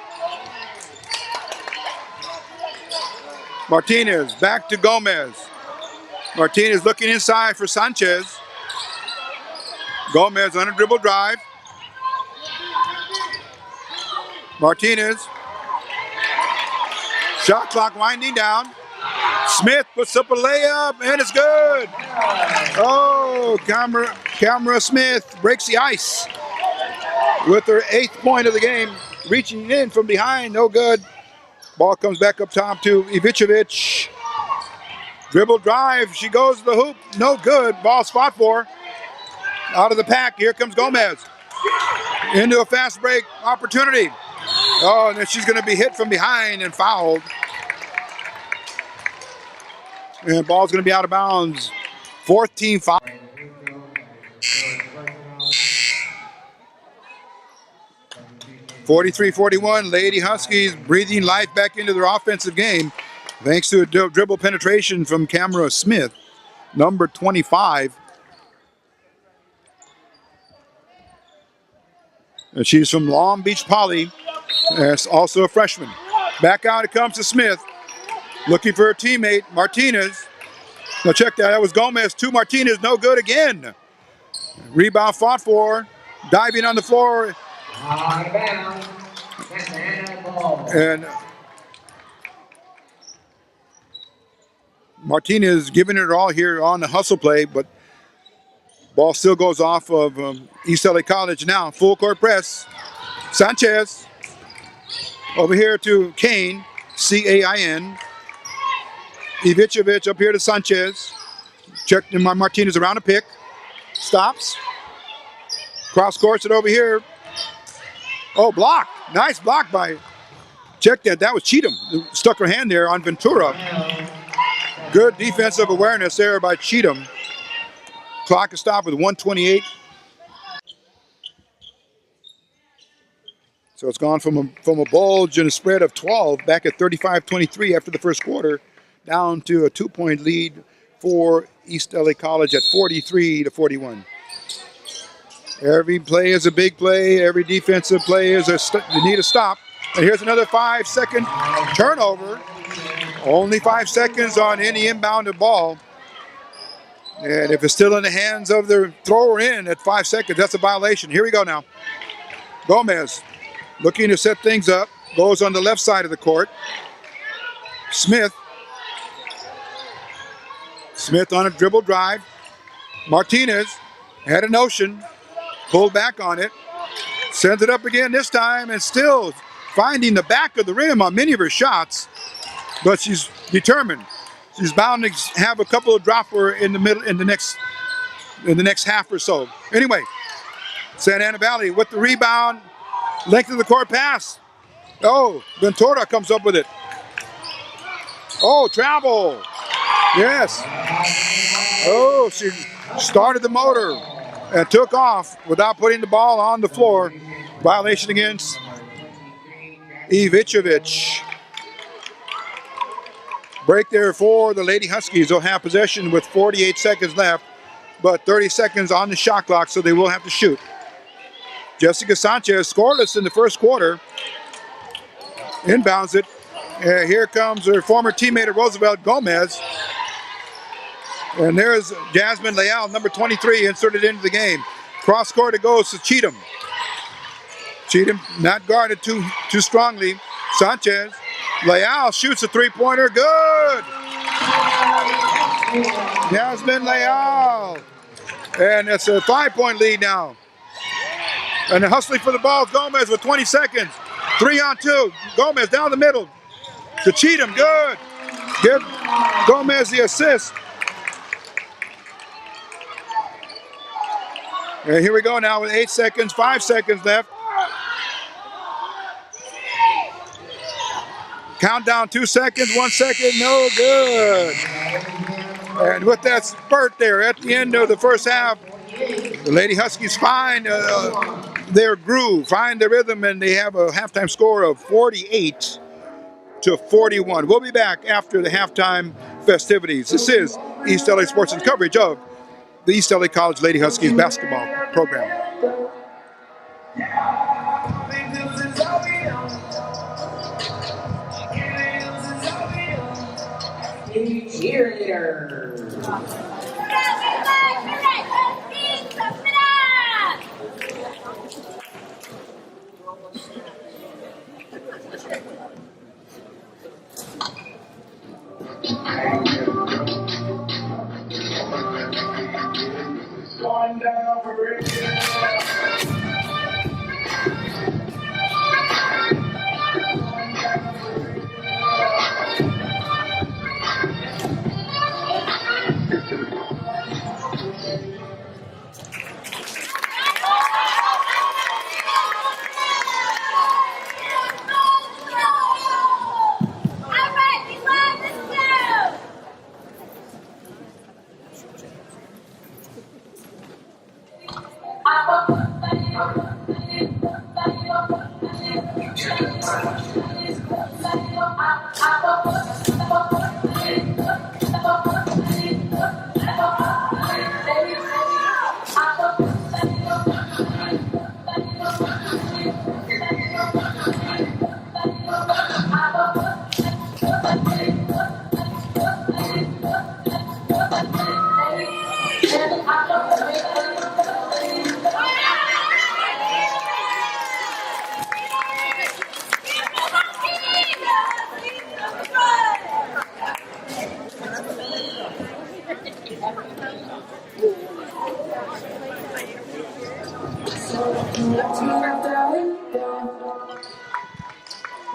Martinez back to Gomez. Martinez looking inside for Sanchez. Gomez on a dribble drive. Martinez. Shot clock winding down. Smith puts up a layup, and it's good. Oh, Camera Smith breaks the ice with her 8th point of the game. Reaching in from behind, no good. Ball comes back up top to Ivicevic. Dribble drive, she goes to the hoop, no good. Ball's fought for. Out of the pack, here comes Gomez. Into a fast break opportunity. Oh, and then she's going to be hit from behind and fouled. And ball's going to be out of bounds. 4th team foul. 43-41, Lady Huskies breathing life back into their offensive game thanks to a dribble penetration from Camera Smith, number 25. And she's from Long Beach Poly, and also a freshman. Back out it comes to Smith, looking for her teammate, Martinez. Now check that, that was Gomez to Martinez, no good again. Rebound fought for, diving on the floor. And Martinez giving it all here on the hustle play, but ball still goes off of East LA College now. Full court press. Sanchez over here to Kane, C-A-I-N. Ivicevic up here to Sanchez. Checked in Martinez around a pick. Stops. Cross courts it over here. Oh, block. Nice block by, check that, that was Cheatham. Stuck her hand there on Ventura. Good defensive awareness there by Cheatham. Clock is stopped with 1:28. So it's gone from a bulge and a spread of 12 back at 35-23 after the first quarter, down to a 2-point lead for East LA College at 43-41. Every play is a big play. Every defensive play is you need a stop. And here's another 5-second turnover. Only 5 seconds on any inbounded ball. And if it's still in the hands of the thrower in at 5 seconds, that's a violation. Here we go now. Gomez looking to set things up. Goes on the left side of the court. Smith on a dribble drive. Martinez had a notion. Pulled back on it. Sends it up again this time and still finding the back of the rim on many of her shots. But she's determined. She's bound to have a couple of drop her in the middle in the next half or so. Anyway, Santa Ana Valley with the rebound, length of the court pass. Oh, Ventura comes up with it. Oh, travel. Yes. Oh, she started the motor and took off without putting the ball on the floor. Violation against Ivicevic. Break there for the Lady Huskies. They'll have possession with 48 seconds left, but 30 seconds on the shot clock, so they will have to shoot. Jessica Sanchez scoreless in the first quarter. Inbounds it. Here comes her former teammate of Roosevelt, Gomez. And there's Jasmine Leal, number 23, inserted into the game. Cross court it goes to Cheatham. Cheatham not guarded too strongly. Sanchez. Leal shoots a three-pointer. Good! Jasmine Leal. And it's a 5-point lead now. And hustling for the ball, Gomez with 20 seconds. 3-on-2. Gomez down the middle. To Cheatham. Good. Give Gomez the assist. And here we go now with 8 seconds, 5 seconds left. Countdown, 2 seconds, 1 second, no good. And with that spurt there at the end of the first half, the Lady Huskies find their groove, find their rhythm, and they have a halftime score of 48-41. We'll be back after the halftime festivities. This is East LA Sports and coverage of the East LA College Lady Huskies basketball program. Cheerleaders. Going down for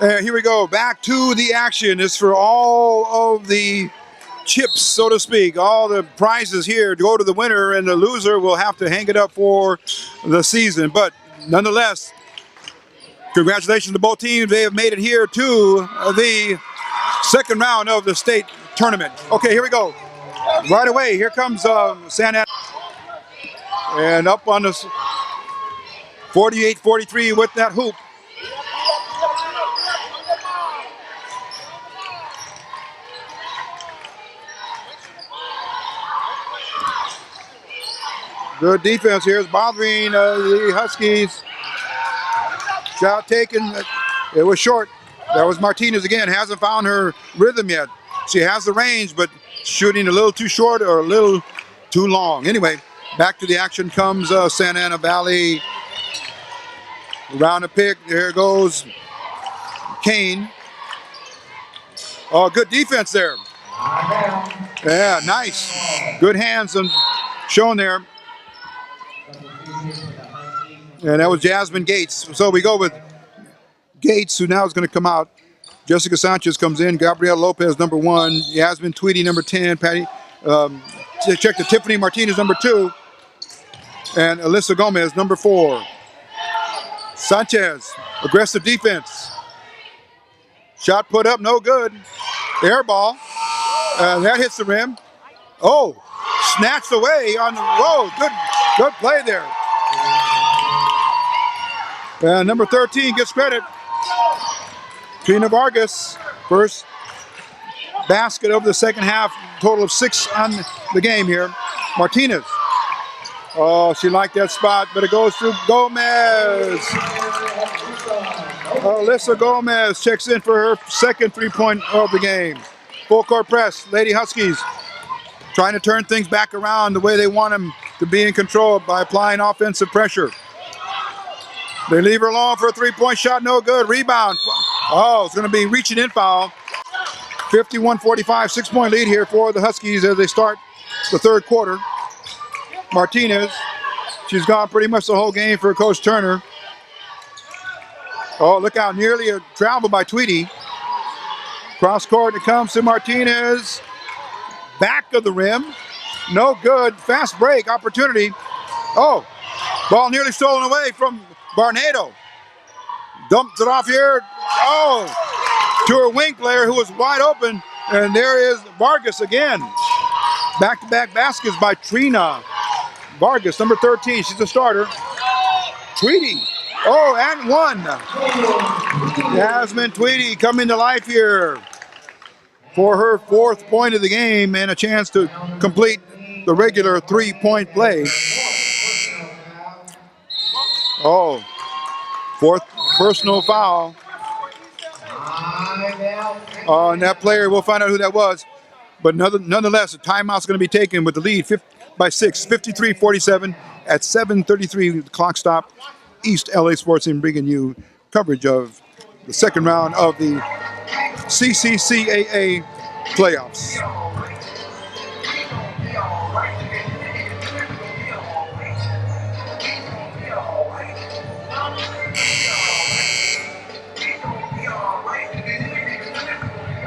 Here we go, back to the action. It's for all of the chips, so to speak. All the prizes here go to the winner, and the loser will have to hang it up for the season. But nonetheless, congratulations to both teams. They have made it here to the second round of the state tournament. Okay, here we go. Right away, here comes Santa Ana. And up on the 48-43 with that hoop. Good defense here is bothering the Huskies. Shot taken. It was short. That was Martinez again. Hasn't found her rhythm yet. She has the range, but shooting a little too short or a little too long. Anyway, back to the action comes Santa Ana Valley. Around the pick. There goes Kane. Oh, good defense there. Yeah, nice. Good hands and shown there. And that was Jasmine Gates. So we go with Gates, who now is going to come out. Jessica Sanchez comes in. Gabrielle Lopez, number 1. Yasmin Tweedy, number 10. Patty, check the Tiffany Martinez, number 2. And Alyssa Gomez, number 4. Sanchez, aggressive defense. Shot put up, no good. Air ball. That hits the rim. Oh, snatched away on the road. Good play there. Number 13 gets credit. Trina Vargas, first basket of the second half. Total of 6 on the game here. Martinez. Oh, she liked that spot, but it goes through Gomez. Alyssa Gomez checks in for her second 3-point of the game. Full court press. Lady Huskies trying to turn things back around the way they want them to be in control by applying offensive pressure. They leave her alone for a 3-point shot. No good. Rebound. Oh, it's going to be reaching in foul. 51-45, 6-point lead here for the Huskies as they start the third quarter. Martinez, she's gone pretty much the whole game for Coach Turner. Oh, look out, nearly a travel by Tweedy. Cross court, it comes to Martinez. Back of the rim. No good. Fast break opportunity. Oh, ball nearly stolen away from Barnado. Dumped it off here. Oh, to her wing player who was wide open. And there is Vargas again. Back-to-back baskets by Trina Vargas, number 13. She's a starter. Tweedy. Oh, and 1. Yasmin Tweedy coming to life here for her 4th point of the game and a chance to complete the regular 3-point play. Oh, 4th personal foul. And that player, we'll find out who that was. But nonetheless, a timeout's going to be taken with the lead by 6, 53-47 at 7:33 clock stop. East LA Sports in bringing you coverage of the second round of the CCCAA playoffs.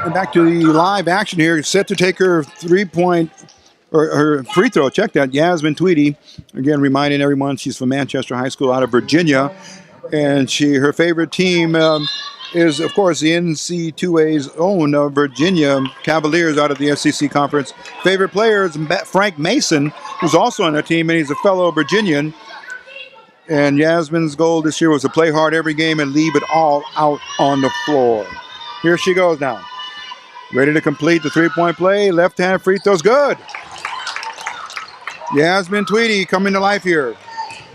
And back to the live action here, set to take her 3-point or her free throw. Check that, Yasmin Tweedy. Again, reminding everyone she's from Manchester High School out of Virginia. And her favorite team is, of course, the NC2A's own Virginia Cavaliers out of the SEC Conference. Favorite player is Frank Mason, who's also on that team, and he's a fellow Virginian. And Yasmin's goal this year was to play hard every game and leave it all out on the floor. Here she goes now. Ready to complete the 3-point play. Left-hand free throw's good. Yasmin Tweedy coming to life here.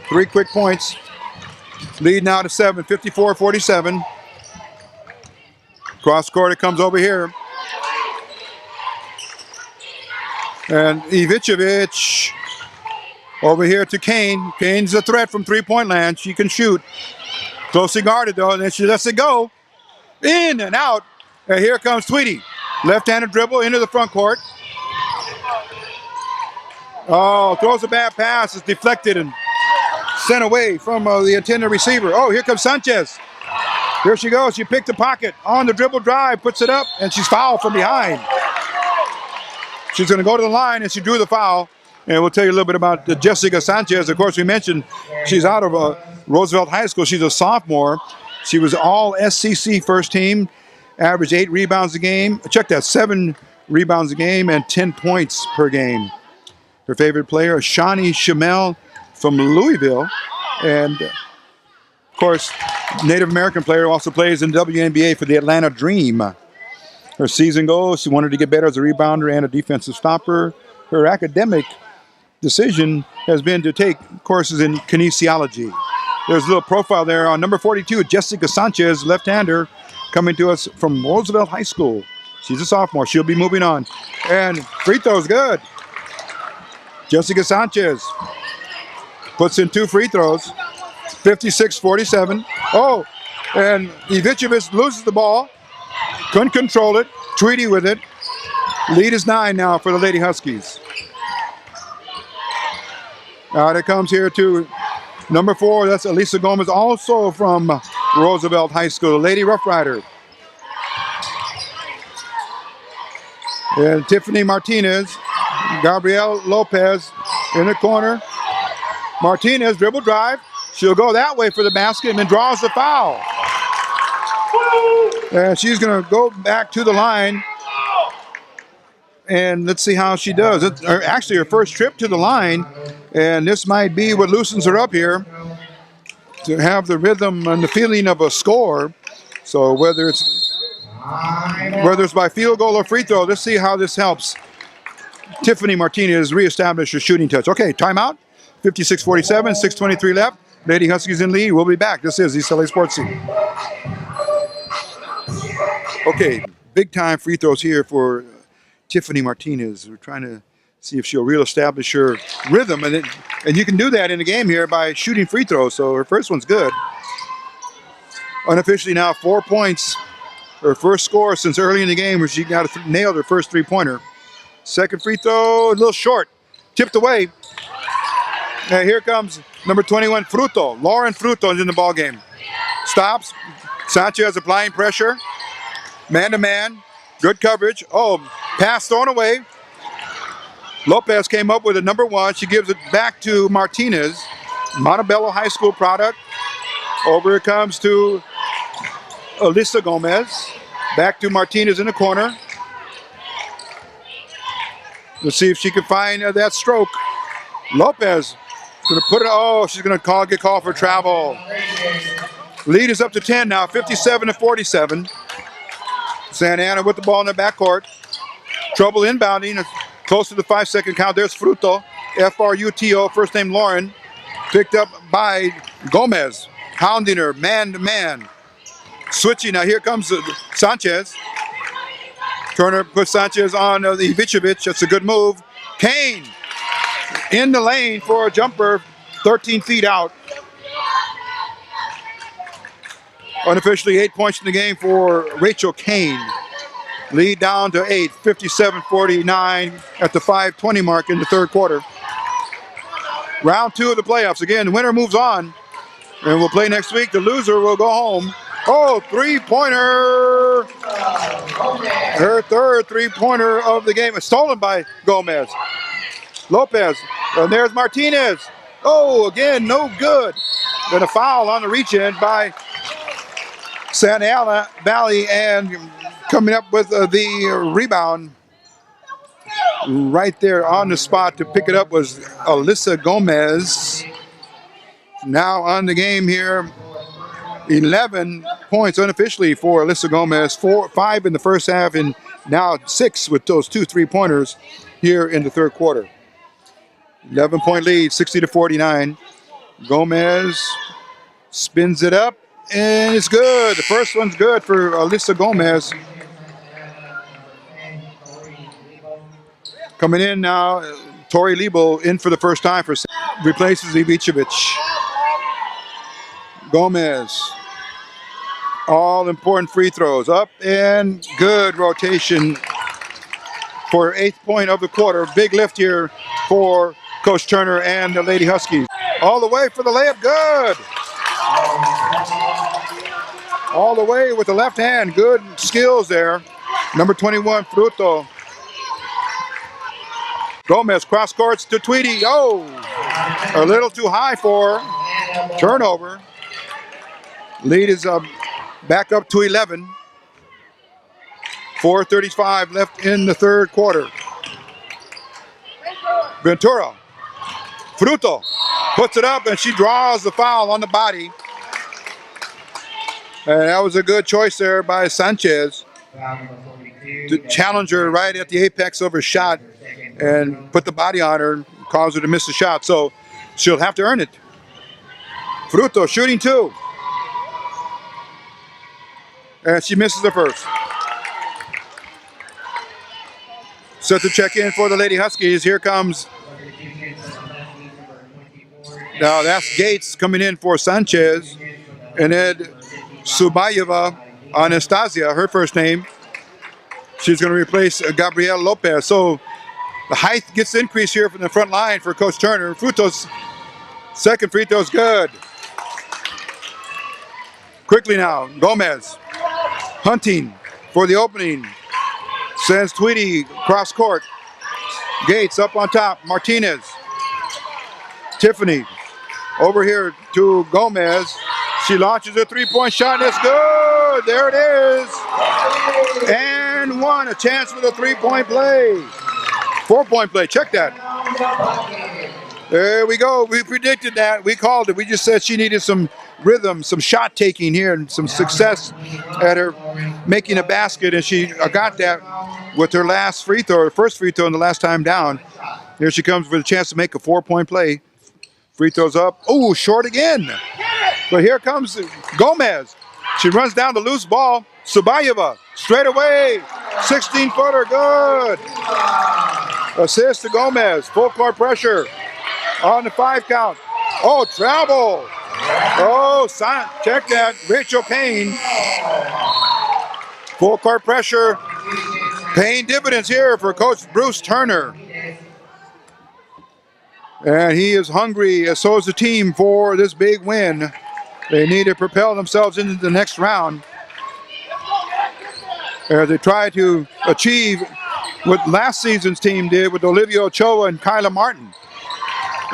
3 quick points. Lead now to 7, 54-47. Cross court, it comes over here. And Ivicevic over here to Kane. Kane's a threat from 3-point land. She can shoot. Closely guarded though, and then she lets it go. In and out. And here comes Tweedy. Left-handed dribble into the front court. Oh, throws a bad pass. It's deflected and sent away from the intended receiver. Oh, here comes Sanchez. Here she goes. She picked the pocket on the dribble drive, puts it up, and she's fouled from behind. She's going to go to the line, and she drew the foul. And we'll tell you a little bit about Jessica Sanchez. Of course, we mentioned she's out of Roosevelt High School. She's a sophomore. She was all SCC first team. Averaged 8 rebounds a game. Check that, 7 rebounds a game and 10 points per game. Her favorite player is Shawnee Shamel from Louisville. And, of course, Native American player who also plays in WNBA for the Atlanta Dream. Her season goal, she wanted to get better as a rebounder and a defensive stopper. Her academic decision has been to take courses in kinesiology. There's a little profile there on number 42, Jessica Sanchez, left-hander, coming to us from Roosevelt High School. She's a sophomore. She'll be moving on. And free throw's good. Jessica Sanchez puts in 2 free throws, 56-47. Oh, and Ivicevic loses the ball. Couldn't control it. Tweedy with it. Lead is 9 now for the Lady Huskies. Out it comes here to number 4. That's Elisa Gomez, also from Roosevelt High School, Lady Rough Rider. And Tiffany Martinez, Gabrielle Lopez in the corner. Martinez, dribble drive. She'll go that way for the basket and then draws the foul. And she's going to go back to the line. And let's see how she does. It's actually her first trip to the line. And this might be what loosens her up here, to have the rhythm and the feeling of a score. So whether it's by field goal or free throw, let's see how this helps Tiffany Martinez reestablish her shooting touch. Okay, timeout. 56-47, 6:23 left. Lady Huskies in lead. We'll be back. This is East LA Sports Scene. Okay, big time free throws here for Tiffany Martinez. We're trying to see if she'll reestablish her rhythm, and you can do that in a game here by shooting free throws. So her first one's good. Unofficially now 4 points. Her first score since early in the game where she nailed her first 3-pointer. Second free throw, a little short. Tipped away. And here comes number 21, Fruto. Lauren Fruto is in the ball game. Stops. Sanchez applying pressure. Man-to-man. Good coverage. Oh, pass thrown away. Lopez came up with a number 1. She gives it back to Martinez. Montebello High School product. Over it comes to Elisa Gomez. Back to Martinez in the corner. Let's see if she can find that stroke. Lopez going to put it. Oh, she's going to get called for travel. Lead is up to 10 now, 57-47. Santa Ana with the ball in the backcourt. Trouble inbounding, close to the 5-second count. There's Fruto, F-R-U-T-O, first name Lauren. Picked up by Gomez, hounding her man-to-man. Switching, now here comes Sanchez. Turner puts Sanchez on Ivicevic. That's a good move. Kane in the lane for a jumper, 13 feet out. Unofficially 8 points in the game for Rachel Kane. Lead down to 8, 57-49 at the 5:20 mark in the third quarter. Round 2 of the playoffs. Again, the winner moves on and we'll play next week. The loser will go home. Oh, 3-pointer. Her third 3-pointer of the game. It's stolen by Gomez. Lopez. And there's Martinez. Oh, again, no good. Then a foul on the reach in by Santa Ana Valley, and coming up with the rebound right there on the spot to pick it up was Alyssa Gomez. Now on the game here, 11 points unofficially for Alyssa Gomez, 5 in the first half, and now 6 with those 2 3-pointers here in the third quarter. 11-point lead, 60-49. Gomez spins it up, and it's good. The first one's good for Alyssa Gomez. Coming in now, Tori Lebo in for the first time for replaces Ivicevic. Gomez, all important free throws up, and good rotation for 8th point of the quarter. Big lift here for Coach Turner and the Lady Huskies. All the way for the layup, good. All the way with the left hand, good skills there. Number 21, Fruto. Gomez cross courts to Tweedy. Oh, a little too high for her. Turnover. Lead is back up to 11. 4:35 left in the third quarter. Ventura. Fruto puts it up, and she draws the foul on the body. And that was a good choice there by Sanchez to challenge her right at the apex of her shot and put the body on her, caused her to miss the shot, so she'll have to earn it. Fruto shooting 2. And she misses the first. Set to check in for the Lady Huskies. Here comes. Now that's Gates coming in for Sanchez. And then Subayeva, Anastasia, her first name. She's going to replace Gabrielle Lopez. So the height gets increased here from the front line for Coach Turner. Fruto's second free throw is good. Quickly now, Gomez. Hunting for the opening. Sends Tweedy cross court. Gates up on top. Martinez. Tiffany over here to Gomez. She launches a three-point shot. It's good. There it is. And one. A chance for the three-point play. 4-point play. Check that. There we go. We predicted that. We called it. We just said she needed some rhythm, some shot taking here, and some success at her making a basket, and she got that with her last free throw, her first free throw in the last time down. Here she comes with a chance to make a 4-point play. Free throws up. Oh, short again. But here comes Gomez. She runs down the loose ball. Subayeva straight away. 16-footer, good. Assist to Gomez. Full court pressure on the 5 count. Oh, travel. Oh, check that. Rachel Payne. Full court pressure. Paying dividends here for Coach Bruce Turner. And he is hungry, as so is the team, for this big win. They need to propel themselves into the next round as they try to achieve what last season's team did with Olivia Ochoa and Kyla Martin,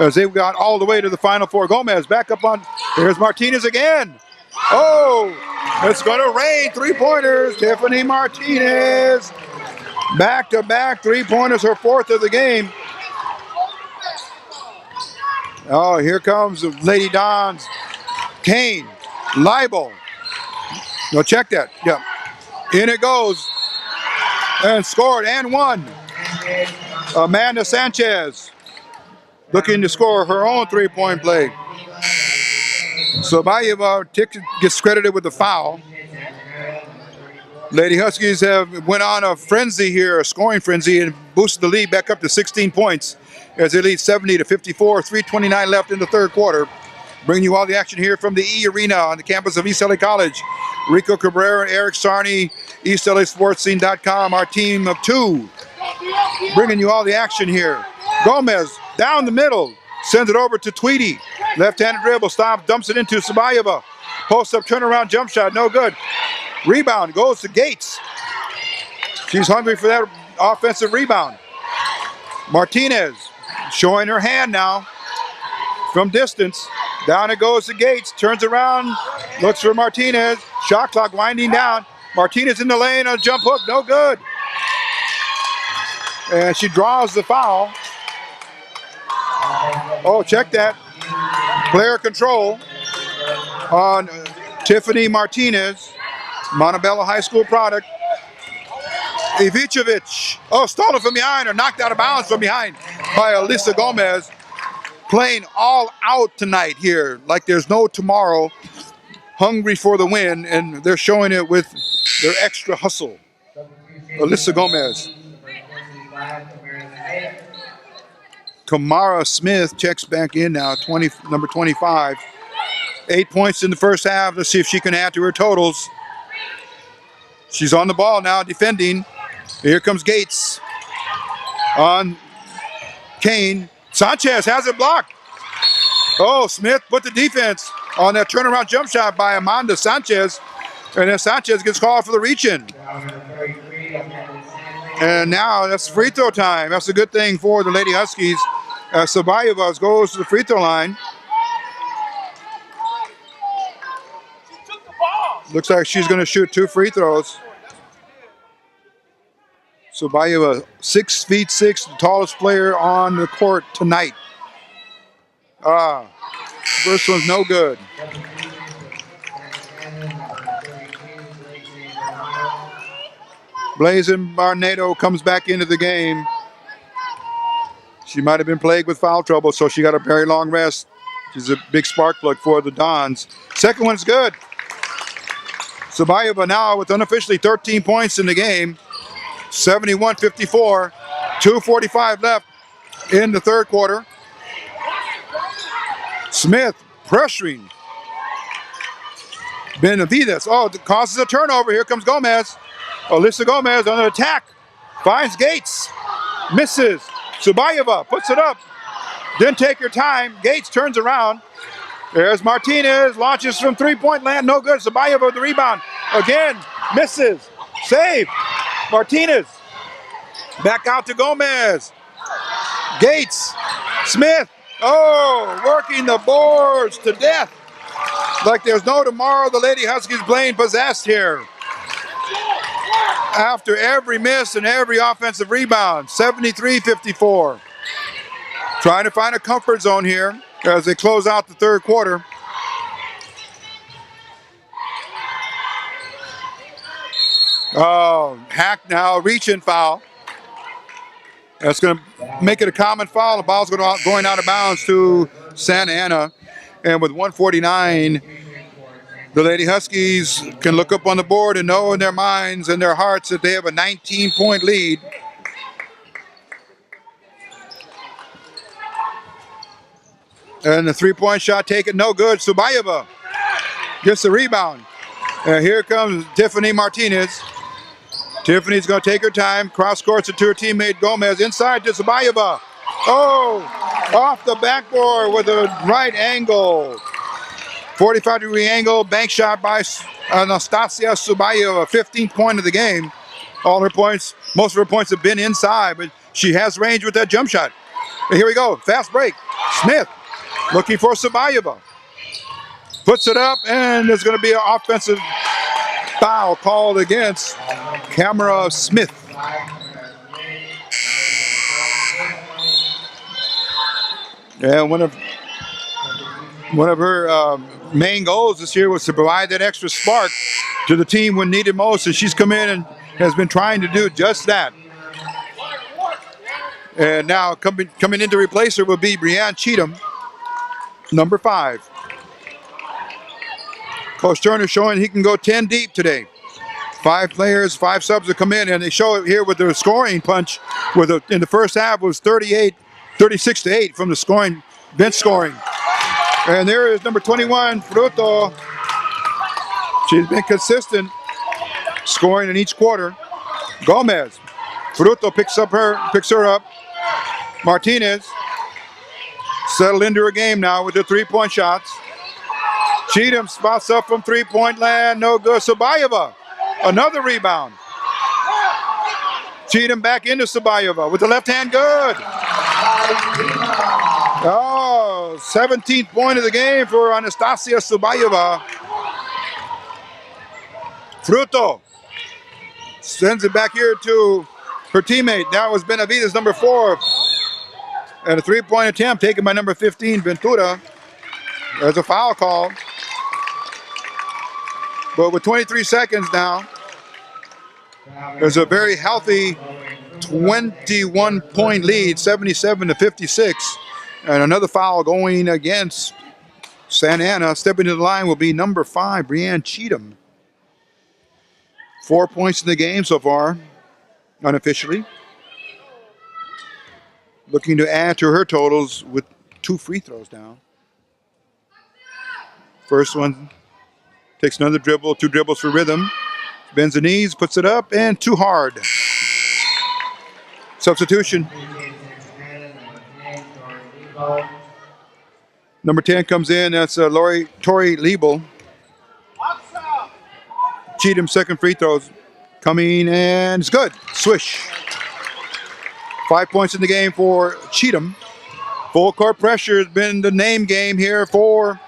as they got all the way to the Final Four. Gomez back up on. Here's Martinez again. Oh, it's going to rain three-pointers. Tiffany Martinez. Back-to-back three-pointers, her 4th of the game. Oh, here comes Lady Dons. Kane, Leibel. No, check that. Yeah. In it goes. And scored and won. Amanda Sanchez looking to score her own three-point play. Subayeva gets credited with the foul. Lady Huskies went on a frenzy here, a scoring frenzy, and boosted the lead back up to 16 points as they lead 70-54, 3:29 left in the third quarter. Bringing you all the action here from the E Arena on the campus of East LA College. Rico Cabrera, Eric Sarney, EastLASportsScene.com, our team of 2. Bringing you all the action here. Gomez down the middle, sends it over to Tweedy. Left-handed dribble, stops, dumps it into Subayeva. Post-up turnaround jump shot, no good. Rebound goes to Gates. She's hungry for that offensive rebound. Martinez showing her hand now from distance. Down it goes to Gates, turns around, looks for Martinez. Shot clock winding down. Martinez in the lane on a jump hook, no good. And she draws the foul. Oh, check that. Player control on Tiffany Martinez, Montebello High School product. Ivicevic, stolen from behind or knocked out of bounds from behind by Alyssa Gomez. Playing all out tonight here, like there's no tomorrow. Hungry for the win, and they're showing it with their extra hustle. Alyssa Gomez. Kamara Smith checks back in now, number 25. 8 points in the first half. Let's see if she can add to her totals. She's on the ball now, defending. Here comes Gates on Kane. Sanchez has it blocked. Oh, Smith put the defense on that turnaround jump shot by Amanda Sanchez. And then Sanchez gets called for the reach-in. And now that's free throw time. That's a good thing for the Lady Huskies. Subayeva goes to the free throw line. Looks like she's going to shoot 2 free throws. Subayeva, 6'6", the tallest player on the court tonight. First one's no good. Blazin Barnado comes back into the game. She might have been plagued with foul trouble, so she got a very long rest. She's a big spark plug for the Dons. Second one's good. Sabayeva now with unofficially 13 points in the game. 71-54. 2:45 left in the third quarter. Smith pressuring Benavides. Oh, it causes a turnover. Here comes Gomez. Alyssa Gomez on an attack. Finds Gates. Misses. Sabayeva puts it up. Didn't take her time. Gates turns around. There's Martinez. Launches from three-point land. No good. Sabayeva with the rebound. Again. Misses. Save. Martinez. Back out to Gomez. Gates. Smith. Oh, working the boards to death. Like there's no tomorrow. The Lady Huskies playing possessed here. After every miss and every offensive rebound. 73-54. Trying to find a comfort zone here as they close out the third quarter. Oh, Hack now, reaching foul. That's going to make it a common foul. The ball's going out of bounds to Santa Ana. And with 1:49, the Lady Huskies can look up on the board and know in their minds and their hearts that they have a 19-point lead. And the three-point shot taken, no good. Sabayeva gets the rebound. And here comes Tiffany Martinez. Tiffany's going to take her time. Cross courts it to her teammate Gomez. Inside to Sabayeva. Oh, off the backboard with a right angle. 45-degree angle, bank shot by Anastasia Sabayeva. 15th point of the game. All her points, most of her points have been inside, but she has range with that jump shot. And here we go, fast break. Smith looking for Sabayeva. Puts it up, and there's going to be an offensive foul called against Camera Smith. And one of her main goals this year was to provide that extra spark to the team when needed most, and she's come in and has been trying to do just that. And now coming in to replace her will be Breanne Cheatham, number 5. Coach Turner showing he can go 10 deep today. 5 players, 5 subs that come in, and they show it here with their scoring punch. In the first half was 36-8 from the scoring, bench scoring. And there is number 21, Fruto. She's been consistent, scoring in each quarter. Gomez. Fruto picks her up. Martinez settled into her game now with the 3-point shots. Cheatham spots up from 3-point land, no good. Sabayeva, another rebound. Cheatham back into Sabayeva with the left hand, good. Oh, 17th point of the game for Anastasia Sabayeva. Fruto sends it back here to her teammate. That was Benavides, number 4. And a 3-point attempt taken by number 15, Ventura. There's a foul call. But with 23 seconds now, there's a very healthy 21-point lead, 77-56. And another foul going against Santa Ana. Stepping to the line will be number 5, Breanne Cheatham. 4 points in the game so far, unofficially. Looking to add to her totals with 2 free throws now. First one takes another dribble, 2 dribbles for rhythm. Bends the knees, puts it up, and too hard. Substitution. Number 10 comes in, that's Tori Liebel. Cheatham, second free throws coming, and it's good. Swish. 5 points in the game for Cheatham. Full court pressure has been the name game here for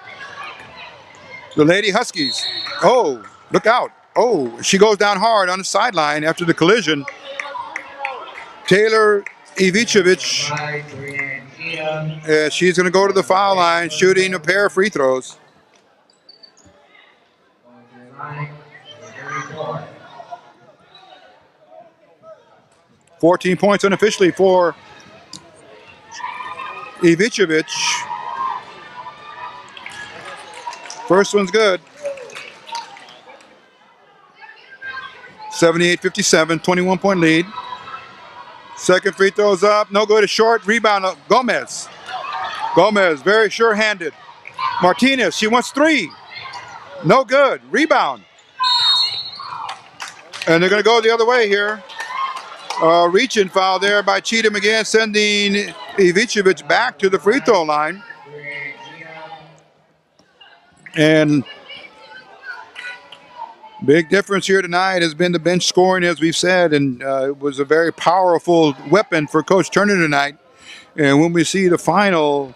the Lady Huskies. Oh, look out. Oh, she goes down hard on the sideline after the collision. Taylor Ivicevic, she's going to go to the foul line, shooting a pair of free throws. "14 points unofficially for Ivicevic. First one's good. 78-57, 21-point lead. Second free throw's up, no good, a short rebound. Gomez. Gomez, very sure-handed. Martinez, she wants three. No good, rebound. And they're gonna go the other way here. Reaching foul there by Cheatham again, sending Ivicevic back to the free throw line. And big difference here tonight has been the bench scoring, as we've said, and it was a very powerful weapon for Coach Turner tonight. And when we see the final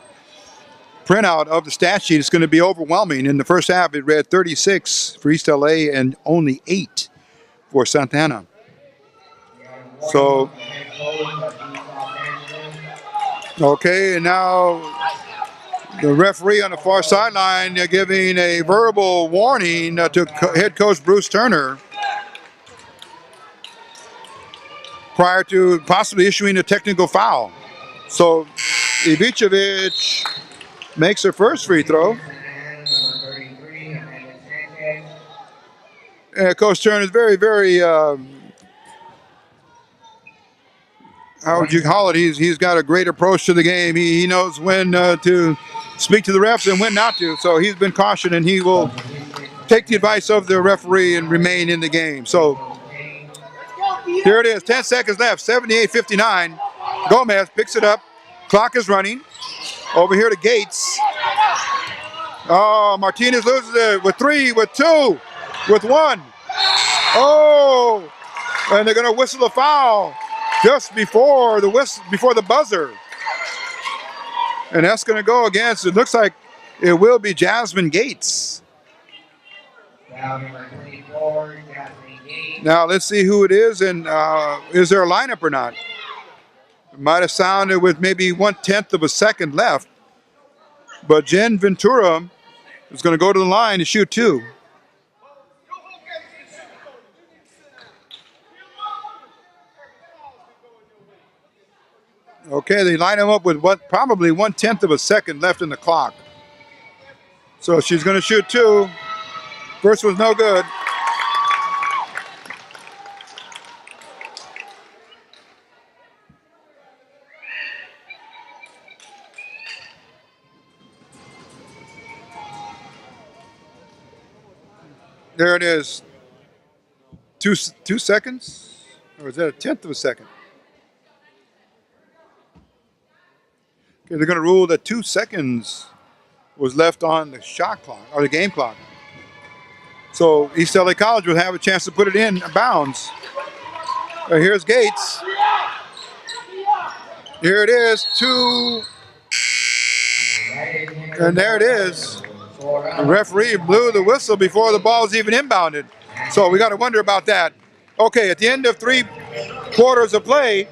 printout of the stat sheet, it's going to be overwhelming. In the first half, it read 36 for East LA and only 8 for Santana. So, okay, and now the referee on the far sideline giving a verbal warning to head coach Bruce Turner prior to possibly issuing a technical foul. So Ivicevic makes her first free throw. And Coach Turner is very, very, how would you call it? He's got a great approach to the game. He knows when to speak to the refs and when not to. So he's been cautioned, and he will take the advice of the referee and remain in the game. So here it is, 10 seconds left, 78-59. Gomez picks it up. Clock is running. Over here to Gates. Oh, Martinez loses it with 3, with 2, with 1. Oh, and they're going to whistle a foul just before the buzzer. And that's going to go against, it looks like it will be Jasmine Gates. Foul number 24, Jasmine Gates. Now let's see who it is, and is there a lineup or not? It might have sounded with maybe 1/10 of a second left. But Jen Ventura is going to go to the line to shoot 2. Okay, they line him up with probably 1/10 of a second left in the clock. So she's going to shoot 2. First one's no good. There it is. 2 seconds? Or is that a 1/10 of a second? Okay, they're going to rule that 2 seconds was left on the shot clock, or the game clock. So East LA College will have a chance to put it in bounds. Here's Gates. Here it is, 2. And there it is. The referee blew the whistle before the ball was even inbounded. So we got to wonder about that. Okay, at the end of 3 quarters of play,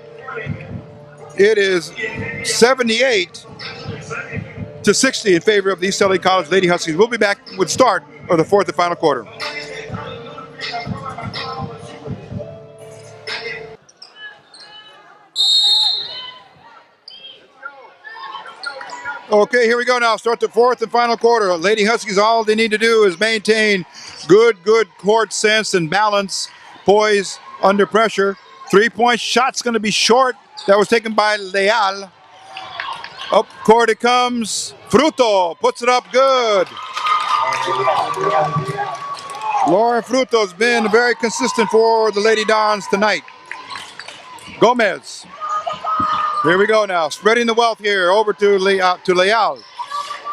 it is 78-60 in favor of the East LA College Lady Huskies. We'll be back with start of the 4th and final quarter. Okay, here we go now. Start the 4th and final quarter. Lady Huskies, all they need to do is maintain good court sense and balance, poise under pressure. 3-point shot's going to be short. That was taken by Leal. Up court it comes. Fruto puts it up good. Lauren Fruto's been very consistent for the Lady Dons tonight. Gomez. Here we go now. Spreading the wealth here over to Leal.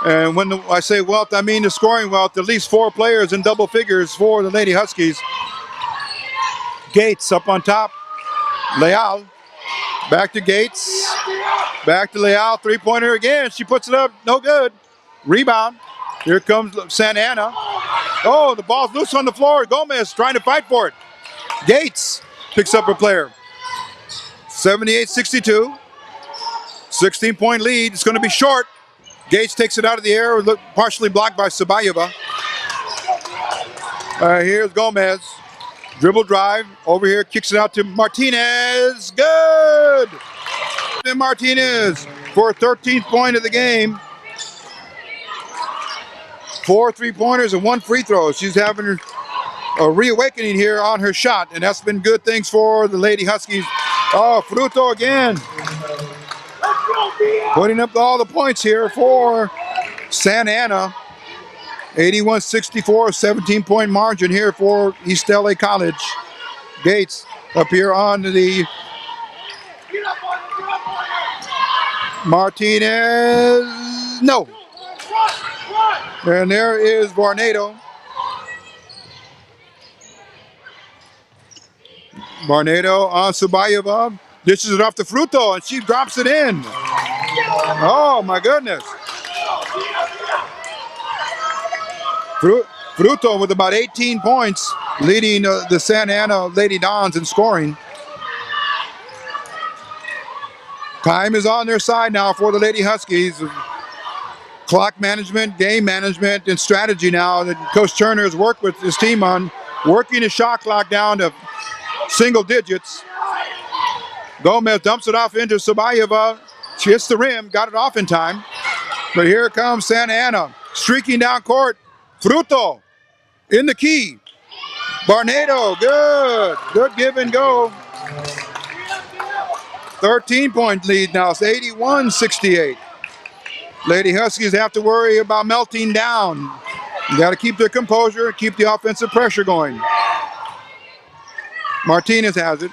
And when I say wealth, I mean the scoring wealth. At least 4 players in double figures for the Lady Huskies. Gates up on top. Leal. Back to Gates. Back to Leal. 3-pointer again. She puts it up. No good. Rebound. Here comes Santa Ana. Oh, the ball's loose on the floor. Gomez trying to fight for it. Gates picks up a player. 78-62. 16-point lead. It's going to be short. Gates takes it out of the air. Partially blocked by Sabayeva. Here's Gomez. Dribble drive. Over here. Kicks it out to Martinez. Good. And Martinez for her 13th point of the game. 4 3-pointers and 1 free throw. She's having a reawakening here on her shot, and that's been good things for the Lady Huskies. Oh, Fruto again. Putting up all the points here for Santa Ana. 81-64, 17-point margin here for East LA College. Gates up here on the Martinez. No. And there is Barnado. Barnado on Subayeva. Dishes it off to Fruto, and she drops it in. Oh, my goodness. Fruto with about 18 points, leading the Santa Ana Lady Dons in scoring. Time is on their side now for the Lady Huskies. Clock management, game management, and strategy now that Coach Turner has worked with his team on, working the shot clock down to single digits. Gomez dumps it off into Subayeva. She hits the rim, got it off in time. But here comes Santa Ana, streaking down court. Fruto in the key. Barnado, good give and go. 13-point lead now, it's 81-68. Lady Huskies have to worry about melting down. You got to keep their composure, keep the offensive pressure going. Martinez has it.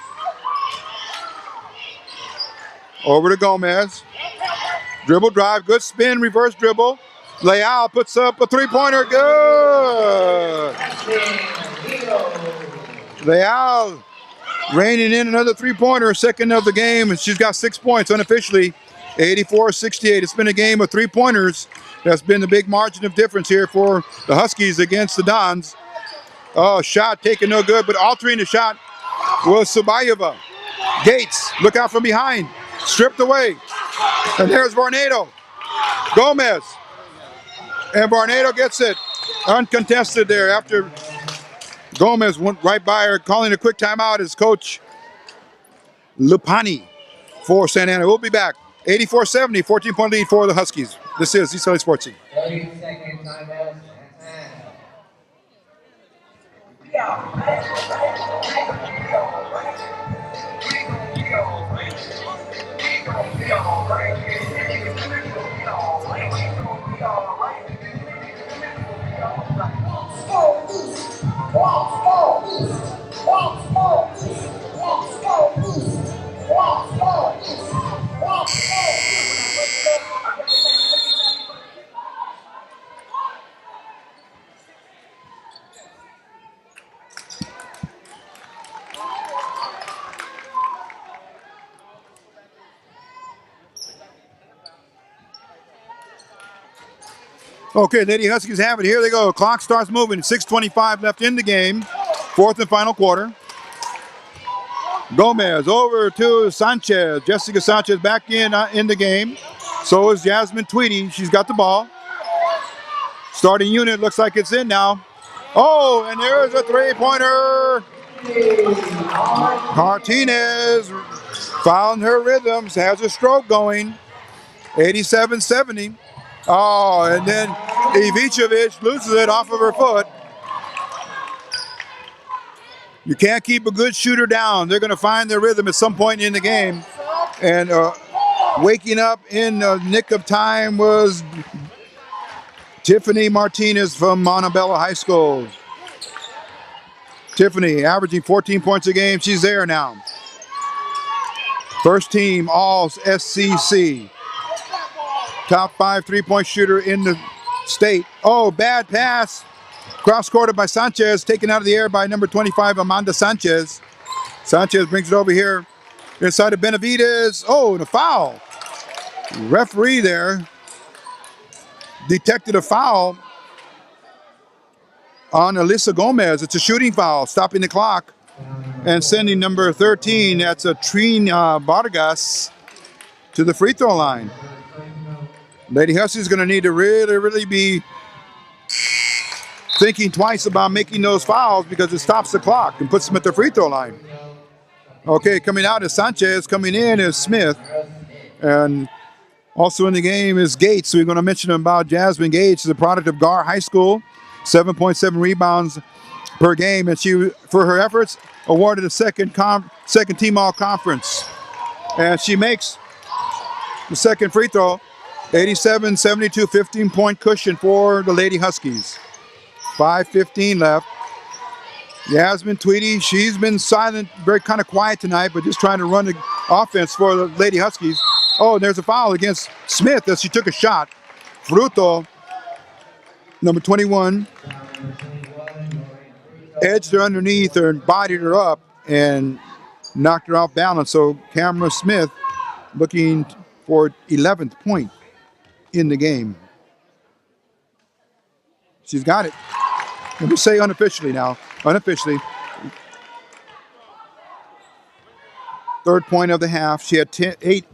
Over to Gomez. Dribble drive, good spin, reverse dribble. Leal puts up a three-pointer, good. Leal reining in another three-pointer, second of the game, and she's got 6 points unofficially. 84-68. It's been a game of three-pointers. That's been the big margin of difference here for the Huskies against the Dons. Oh, shot taken no good, but altering the shot was Subayeva. Gates, look out from behind. Stripped away. And there's Barnado. Gomez. And Barnado gets it. Uncontested there after Gomez went right by her, calling a quick timeout as Coach Lupani for Santa Ana. We'll be back. 84-70, 14-point lead for the Huskies. This is East LA Sports Team. 30-second timeout. Okay, Lady Huskies have it. Here they go. Clock starts moving. 6:25 left in the game. Fourth and final quarter. Gomez over to Sanchez. Jessica Sanchez back in the game. So is Jasmine Tweedy. She's got the ball. Starting unit looks like it's in now. Oh, and there's a three-pointer. Martinez found her rhythms, has a stroke going. 87-70. Oh, and then Ivicevic loses it off of her foot. You can't keep a good shooter down. They're going to find their rhythm at some point in the game. And waking up in the nick of time was Tiffany Martinez from Montebello High School. Tiffany averaging 14 points a game. She's there now. First team all SCC. Top 5 three-point shooter in the state. Oh, bad pass. Cross-courted by Sanchez, taken out of the air by number 25, Amanda Sanchez. Sanchez brings it over here inside of Benavides. Oh, and a foul. Referee there detected a foul on Alyssa Gomez. It's a shooting foul, stopping the clock and sending number 13, that's a Trine Vargas, to the free throw line. Lady Huskies is going to need to really be thinking twice about making those fouls because it stops the clock and puts them at the free throw line. Okay, coming out is Sanchez. Coming in is Smith. And Also in the game is Gates. We're going to mention about Jasmine Gates. She's a product of Gar High School, 7.7 rebounds per game, and she, for her efforts, awarded a second team all conference. And she makes the second free throw, 87-72, 15-point cushion for the Lady Huskies. 5:15 left. Yasmin Tweedy, she's been silent, very kind of quiet tonight, but just trying to run the offense for the Lady Huskies. Oh, and there's a foul against Smith as she took a shot. Fruto, number 21, edged her underneath her and bodied her up and knocked her off balance. So Cameron Smith looking for 11th point in the game. She's got it. Let me say unofficially now. Unofficially. Third point of the half. She had 8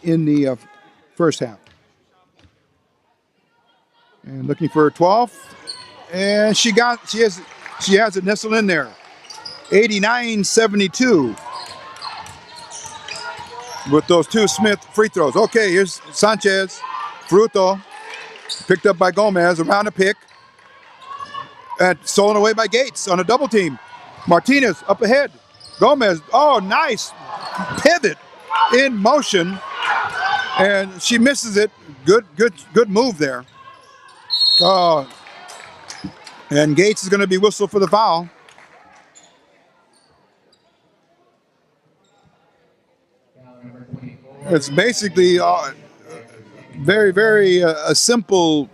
in the first half. And looking for her 12th. And she has it nestled in there. 89-72 with those two Smith free throws. Okay, here's Sanchez. Fruto picked up by Gomez around a pick. And stolen away by Gates on a double team. Martinez up ahead. Gomez, oh, nice pivot in motion. And she misses it. Good move there. And Gates is going to be whistled for the foul. It's basically very a simple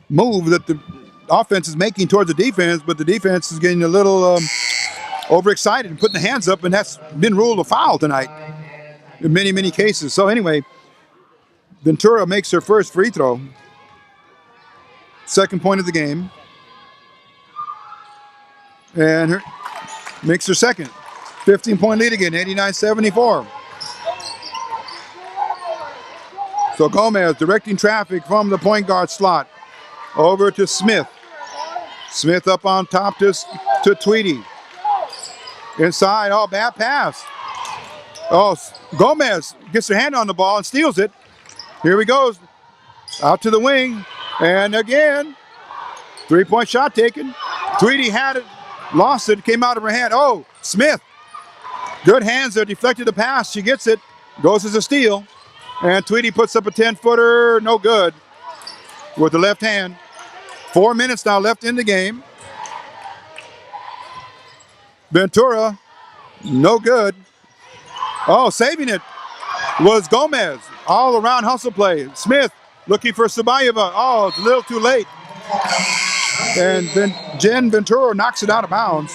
move that the offense is making towards the defense, but the defense is getting a little overexcited and putting the hands up, and that's been ruled a foul tonight in many cases. So anyway, Ventura makes her first free throw. Second point of the game. And makes her second. 15-point lead again, 89-74. So Gomez directing traffic from the point guard slot over to Smith. Smith up on top to Tweedy. Inside, oh, bad pass. Oh, Gomez gets her hand on the ball and steals it. Here he goes. Out to the wing. And again, three-point shot taken. Tweedy had it, lost it, came out of her hand. Oh, Smith. Good hands there, deflected the pass. She gets it, goes as a steal. And Tweedy puts up a 10-footer, no good, with the left hand. 4 minutes now left in the game. Ventura, no good. Oh, saving it was Gomez. All around hustle play. Smith looking for Sabayeva. Oh, it's a little too late. And then Jen Ventura knocks it out of bounds.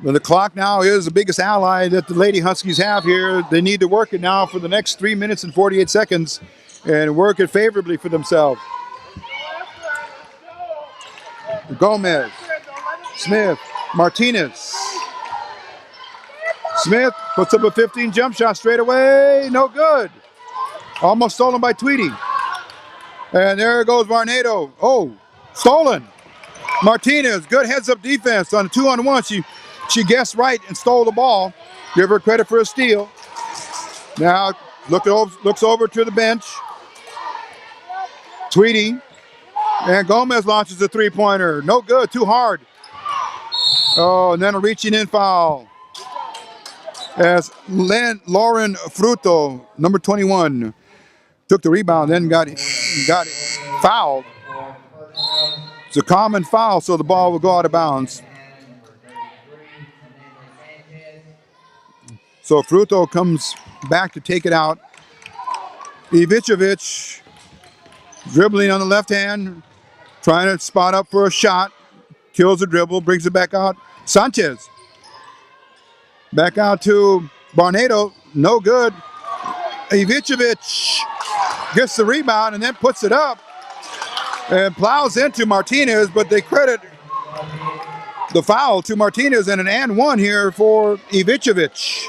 But the clock now is the biggest ally that the Lady Huskies have here. They need to work it now for the next 3 minutes and 48 seconds and work it favorably for themselves. Gomez, Smith, Martinez. Smith puts up a 15 jump shot straight away. No good. Almost stolen by Tweedy. And there goes Varnado. Oh, stolen. Martinez, good heads-up defense on a 2-on-1. She guessed right and stole the ball. Give her credit for a steal. Now looks over to the bench. Tweedy. And Gomez launches a three-pointer. No good, too hard. Oh, and then a reaching in foul. As Lauren Fruto, number 21, took the rebound, then got fouled. It's a common foul, so the ball will go out of bounds. So Fruto comes back to take it out. Ivicevic dribbling on the left hand, trying to spot up for a shot. Kills the dribble, brings it back out. Sanchez. Back out to Barnado. No good. Ivicevic gets the rebound and then puts it up and plows into Martinez, but they credit the foul to Martinez and an and one here for Ivicevic.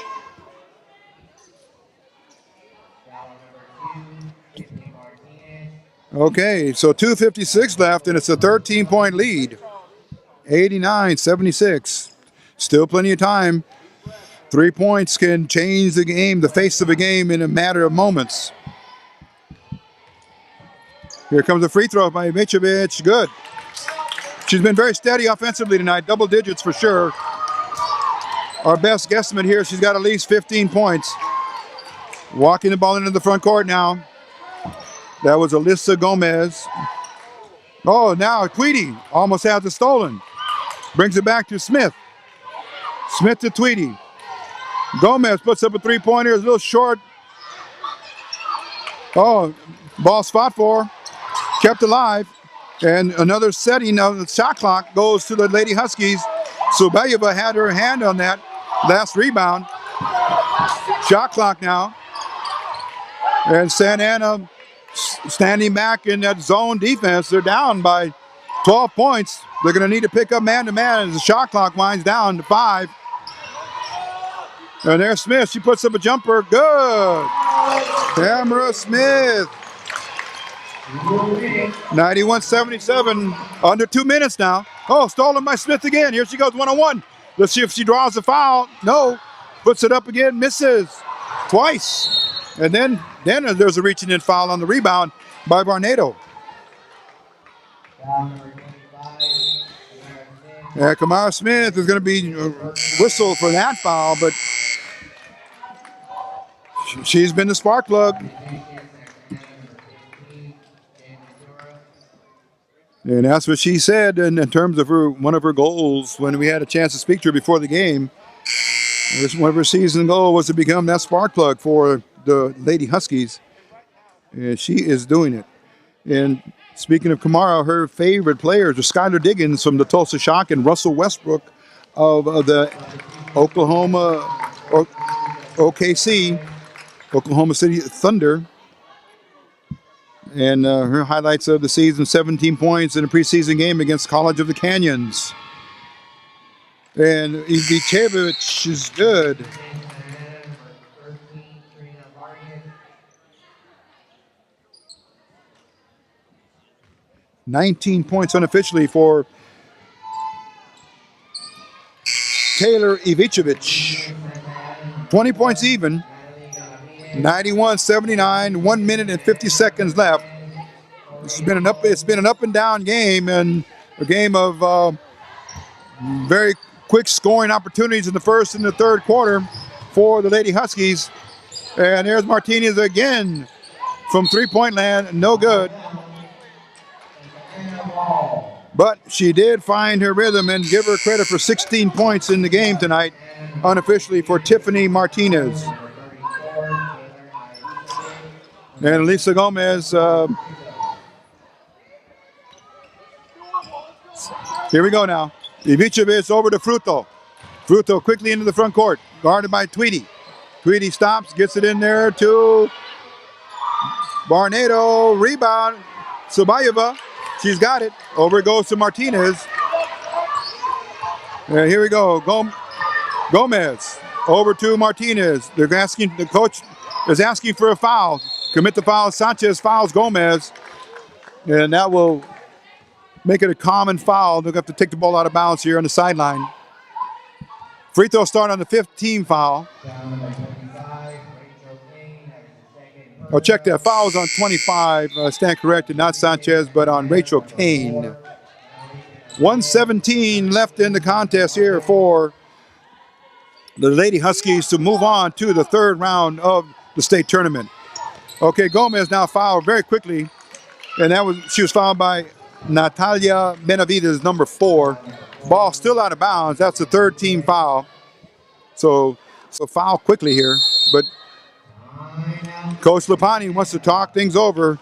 Okay, so 2:56 left, and it's a 13-point lead. 89-76. Still plenty of time 3 points can change the game, the face of a game in a matter of moments. Here comes a free throw by Mitrovic. Good. She's been very steady offensively tonight, double digits for sure. Our best guesstimate here, she's got at least 15 points. Walking the ball into the front court now. That was Alyssa Gomez. Oh, now Tweedy almost has it stolen. Brings it back to Smith. Smith to Tweedy. Gomez puts up a three-pointer, a little short. Oh, ball spot for, kept alive. And another setting of the shot clock goes to the Lady Huskies. Subayeva had her hand on that last rebound. Shot clock now. And Santa Ana standing back in that zone defense. They're down by 12 points. They're going to need to pick up man-to-man as the shot clock winds down to 5. And there's Smith. She puts up a jumper. Good. Tamara Smith. 91-77. Under 2 minutes now. Oh, stolen by Smith again. Here she goes, one-on-one. Let's see if she draws a foul. No. Puts it up again. Misses. Twice. And then there's a reaching in foul on the rebound by Barnado. Yeah, Kamara Smith is going to be whistled for that foul, but she's been the spark plug. And that's what she said in terms of one of her goals when we had a chance to speak to her before the game. One of her season goals was to become that spark plug for the Lady Huskies. And she is doing it. And speaking of Kamara, her favorite players are Skylar Diggins from the Tulsa Shock and Russell Westbrook of the OKC, Oklahoma City Thunder. And her highlights of the season, 17 points in a preseason game against College of the Canyons. And Ivicevic is good. $19 points unofficially for Taylor Ivicevic. 20 points even. 91-79, 1 minute and 50 seconds left. It's been an up and down game, and a game of very quick scoring opportunities in the first and the third quarter for the Lady Huskies. And there's Martinez again from three-point land, no good. But she did find her rhythm, and give her credit for 16 points in the game tonight, unofficially for Tiffany Martinez. And Elisa Gomez, here we go now. Ivicevic over to Fruto. Fruto quickly into the front court, guarded by Tweedy. Tweedy stops, gets it in there to Barnado, rebound, Subayeva. She's got it. Over it goes to Martinez. And here we go. Gomez over to Martinez. The coach is asking for a foul. Commit the foul. Sanchez fouls Gomez. And that will make it a common foul. They'll have to take the ball out of bounds here on the sideline. Free throw start on the 15 foul. Oh, check that. Foul's on 25. Stand corrected. Not Sanchez, but on Rachel Kane. 1:17 left in the contest here for the Lady Huskies to move on to the third round of the state tournament. Okay, Gomez now fouled very quickly. And she was fouled by Natalia Benavides, number 4. Ball still out of bounds. That's the third team foul. So foul quickly here. But Coach Lapani wants to talk things over.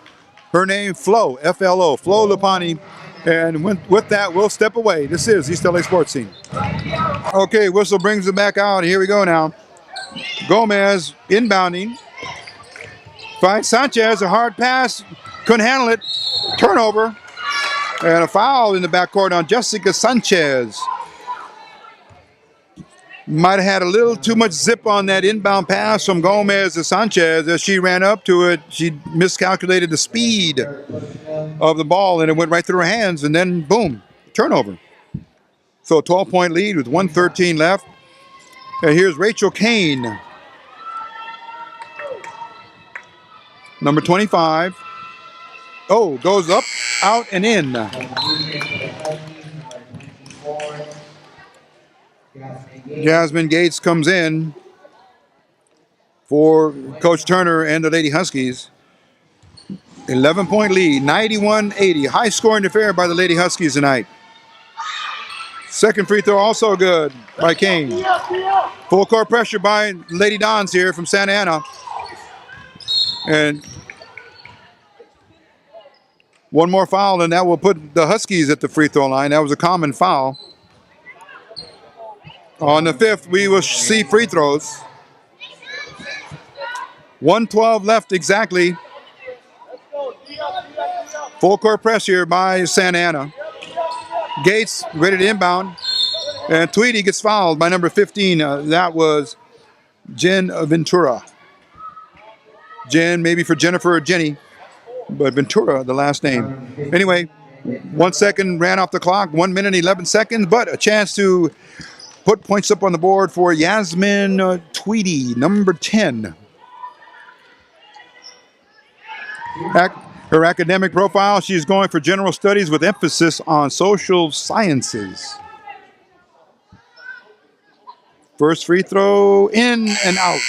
Her name, Flo, F-L-O, Flo Lapani. And with that, we'll step away. This is East LA Sports Scene. Okay, whistle brings it back out. Here we go now. Gomez inbounding. Finds Sanchez, a hard pass. Couldn't handle it. Turnover. And a foul in the backcourt on Jessica Sanchez. Might have had a little too much zip on that inbound pass from Gomez to Sanchez. As she ran up to it, she miscalculated the speed of the ball, and it went right through her hands, and then, boom, turnover. So a 12-point lead with 1:13 left. And here's Rachel Kane, number 25. Oh, goes up, out, and in. Jasmine Gates comes in for Coach Turner and the Lady Huskies. 11-point lead, 91-80. High scoring affair by the Lady Huskies tonight. Second free throw also good by Kane. Full court pressure by Lady Dons here from Santa Ana. And one more foul, and that will put the Huskies at the free throw line. That was a common foul. On the fifth, we will see free throws. 1:12 left exactly. Full court press here by Santa Ana. Gates ready to inbound. And Tweedy gets fouled by number 15. That was Jen Ventura. Jen, maybe for Jennifer or Jenny, but Ventura, the last name. Anyway, 1 second ran off the clock, 1 minute, 11 seconds, but a chance to put points up on the board for Yasmin Tweedy, number 10. Her academic profile, she's going for general studies with emphasis on social sciences. First free throw, in and out.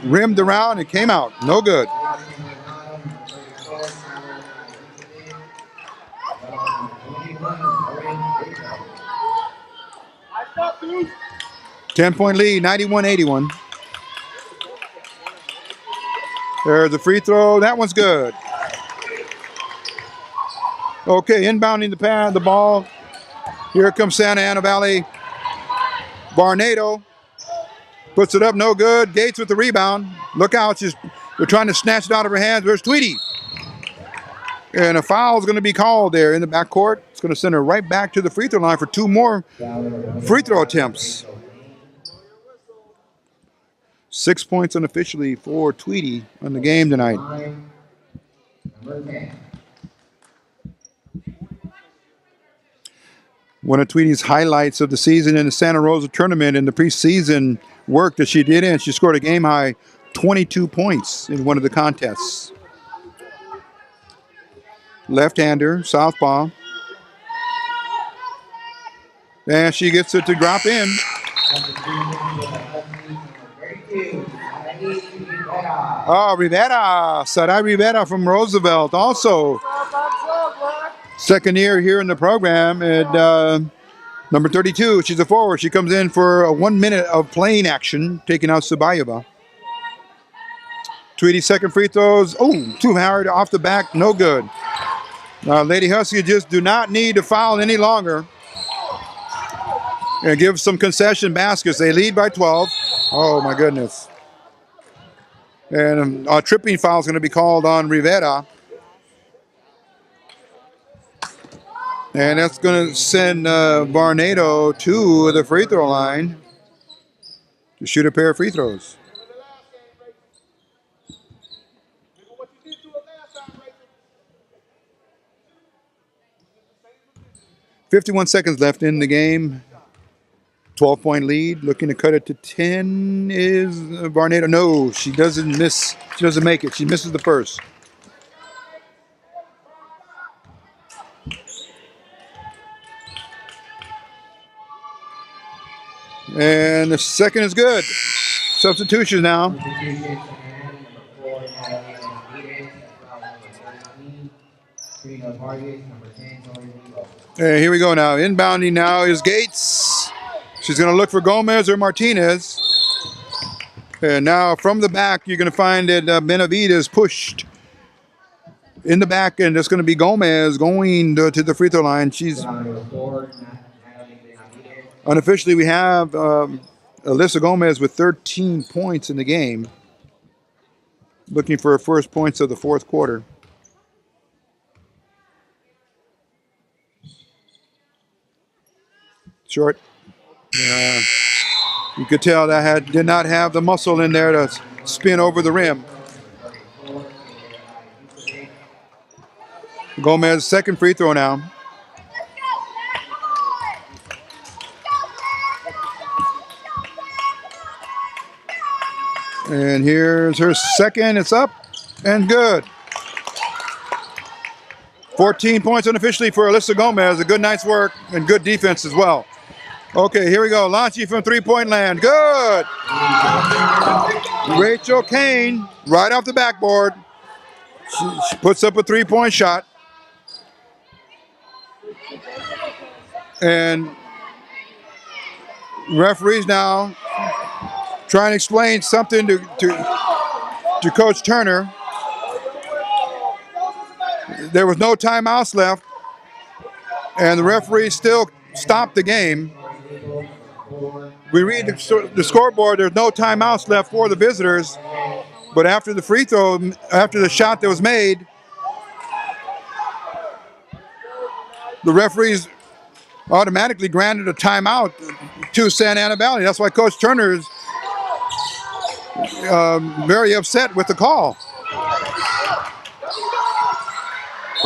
Rimmed around and came out. No good. Ten-point lead, 91-81. There's a free throw. That one's good. Okay, inbounding the ball. Here comes Santa Ana Valley. Barnado puts it up, no good. Gates with the rebound. Look out, they're trying to snatch it out of her hands. Where's Tweedy? And a foul is going to be called there in the backcourt. It's going to send her right back to the free throw line for 2 more free throw attempts. 6 points unofficially for Tweedy on the game tonight. One of Tweedy's highlights of the season in the Santa Rosa tournament in the preseason work that she did in, she scored a game high 22 points in one of the contests. Left-hander, southpaw. And she gets it to drop in. Oh, Rivera, Sarai Rivera from Roosevelt, also second year here in the program at number 32. She's a forward. She comes in for 1 minute of playing action, taking out Subayeva. Tweedy's second free throws. Oh, too hard off the back, no good. Lady Huskies just do not need to foul any longer and give some concession baskets. They lead by 12. Oh, my goodness. And a tripping foul is going to be called on Rivera. And that's going to send Barnado to the free throw line to shoot a pair of free throws. .51 seconds left in the game. 12-point lead. Looking to cut it to 10 is Barnado. No, she doesn't miss. She doesn't make it. She misses the first. And the second is good. Substitution now. Here we go now. Inbounding now is Gates. She's going to look for Gomez or Martinez. And now from the back, you're going to find that Benavides pushed in the back, and it's going to be Gomez going to the free throw line. She's unofficially, we have Alyssa Gomez with 13 points in the game, looking for her first points of the fourth quarter. Short. You could tell that did not have the muscle in there to spin over the rim. Gomez, second free throw now. And here's her second. It's up and good. 14 points unofficially for Alyssa Gomez. A good night's work and good defense as well. Okay, here we go. Launching from three-point land. Good. Rachel Kane right off the backboard. She puts up a three-point shot. And referees now trying to explain something to Coach Turner. There was no timeouts left, and the referee still stopped the game. We read the scoreboard, there's no timeouts left for the visitors, but after the free throw, after the shot that was made, the referees automatically granted a timeout to Santa Ana Valley. That's why Coach Turner is very upset with the call.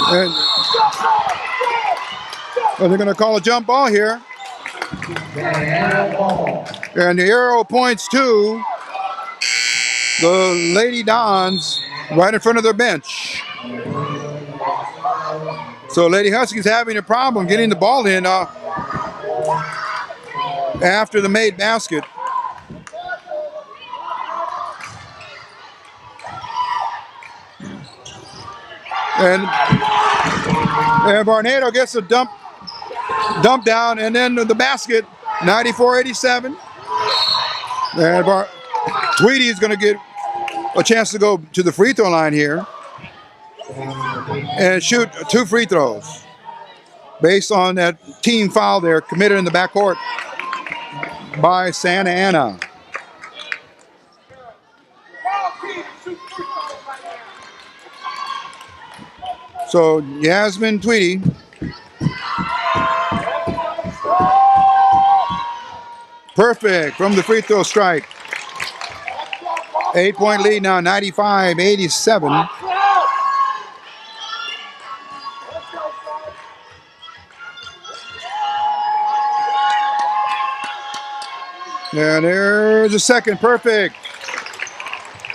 And they're going to call a jump ball here. And the arrow points to the Lady Dons right in front of their bench. So Lady Huskies having a problem getting the ball in after the made basket. And Barnado gets a dump down, and then the basket, 94-87. And Tweedy is going to get a chance to go to the free throw line here and shoot 2 free throws based on that team foul there committed in the backcourt by Santa Ana. So Yasmin Tweedy perfect from the free throw strike. 8-point lead now, 95-87. And there's a second, perfect.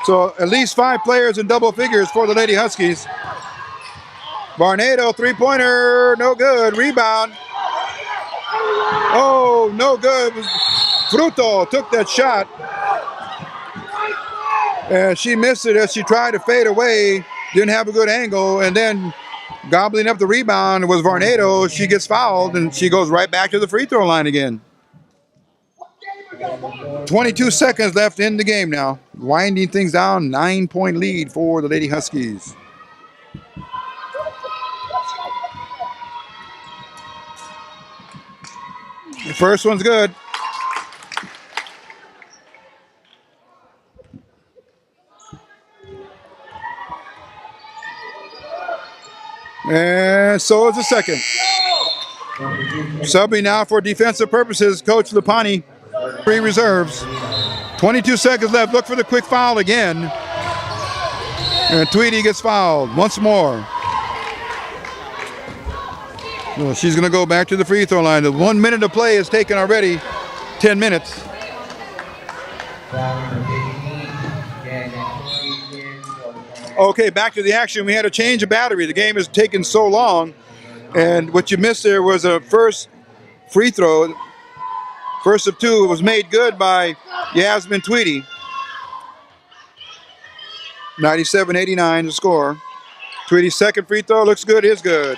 So at least 5 players in double figures for the Lady Huskies. Barnado, three-pointer, no good. Rebound. Oh, no good. Fruto took that shot. And she missed it as she tried to fade away. Didn't have a good angle. And then gobbling up the rebound was Varnado. She gets fouled, and she goes right back to the free throw line again. 22 seconds left in the game now. Winding things down, 9-point lead for the Lady Huskies. The first one's good. And so is the second. Subbing now for defensive purposes, Coach Lupani. 3 reserves. 22 seconds left. Look for the quick foul again. And Tweedy gets fouled once more. Well, she's going to go back to the free throw line. The 1 minute of play is taken already. 10 minutes. Okay, back to the action. We had a change of battery. The game has taken so long. And what you missed there was a first free throw. First of 2 was made good by Yasmin Tweedy. 97-89 the score. Tweedy's second free throw looks good, is good.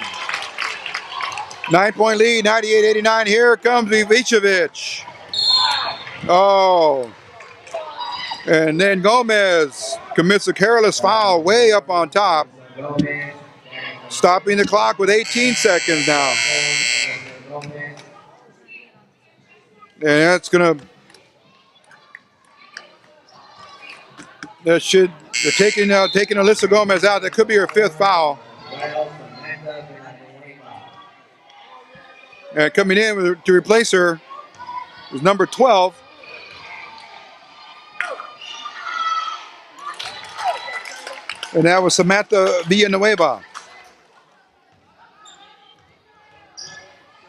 9-point lead, 98-89. Here comes Ivicevic. Oh. And then Gomez commits a careless foul way up on top. Stopping the clock with 18 seconds now. And that's gonna. They're taking Alyssa Gomez out. That could be her 5th foul. And coming in to replace her is number 12. And that was Samantha Villanueva.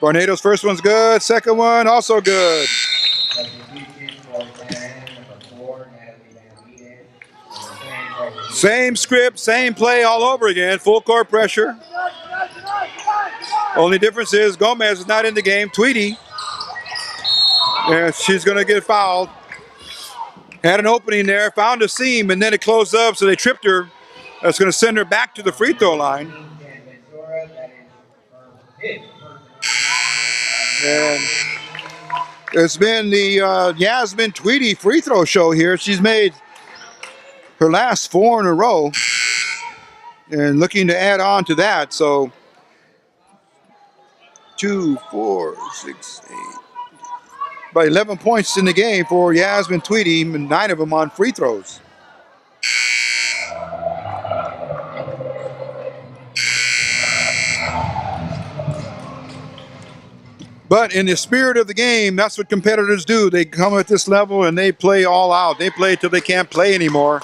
Barnado's first one's good. Second one also good. Same script, same play all over again. Full court pressure. Only difference is Gomez is not in the game. Tweedy, she's going to get fouled. Had an opening there, found a seam, and then it closed up, so they tripped her. That's going to send her back to the free throw line. And it's been the Yasmin Tweedy free throw show here. She's made her last 4 in a row and looking to add on to that. So 2, 4, 6, 8. About 11 points in the game for Yasmin Tweedy, 9 of them on free throws. But in the spirit of the game, that's what competitors do. They come at this level and they play all out. They play till they can't play anymore.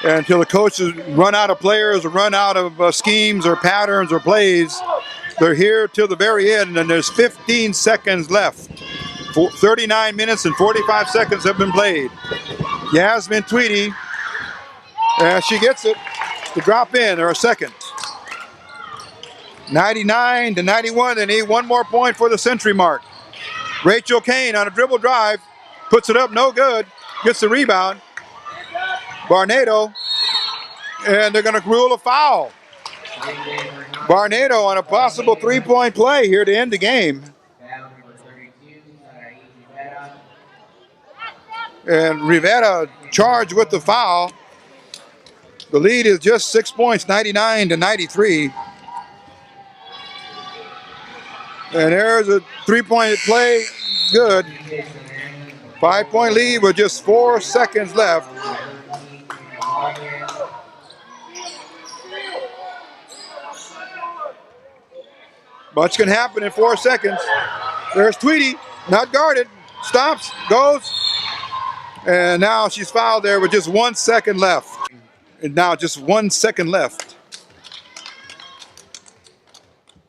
And until the coaches run out of players or run out of schemes or patterns or plays, they're here till the very end, and there's 15 seconds left. 39 minutes and 45 seconds have been played. Yasmin Tweedy, she gets it to drop in, or a second. 99 to 91, they need one more point for the century mark. Rachel Kane on a dribble drive, puts it up, no good, gets the rebound. Barnado, and they're going to rule a foul. Barnado on a possible three-point play here to end the game. And Rivera charged with the foul. The lead is just 6 points, 99 to 93. And there's a three-point play, good. 5-point lead with just 4 seconds left. Much can happen in 4 seconds. There's Tweedy, not guarded, stops, goes. And now she's fouled there with just 1 second left. And now just 1 second left.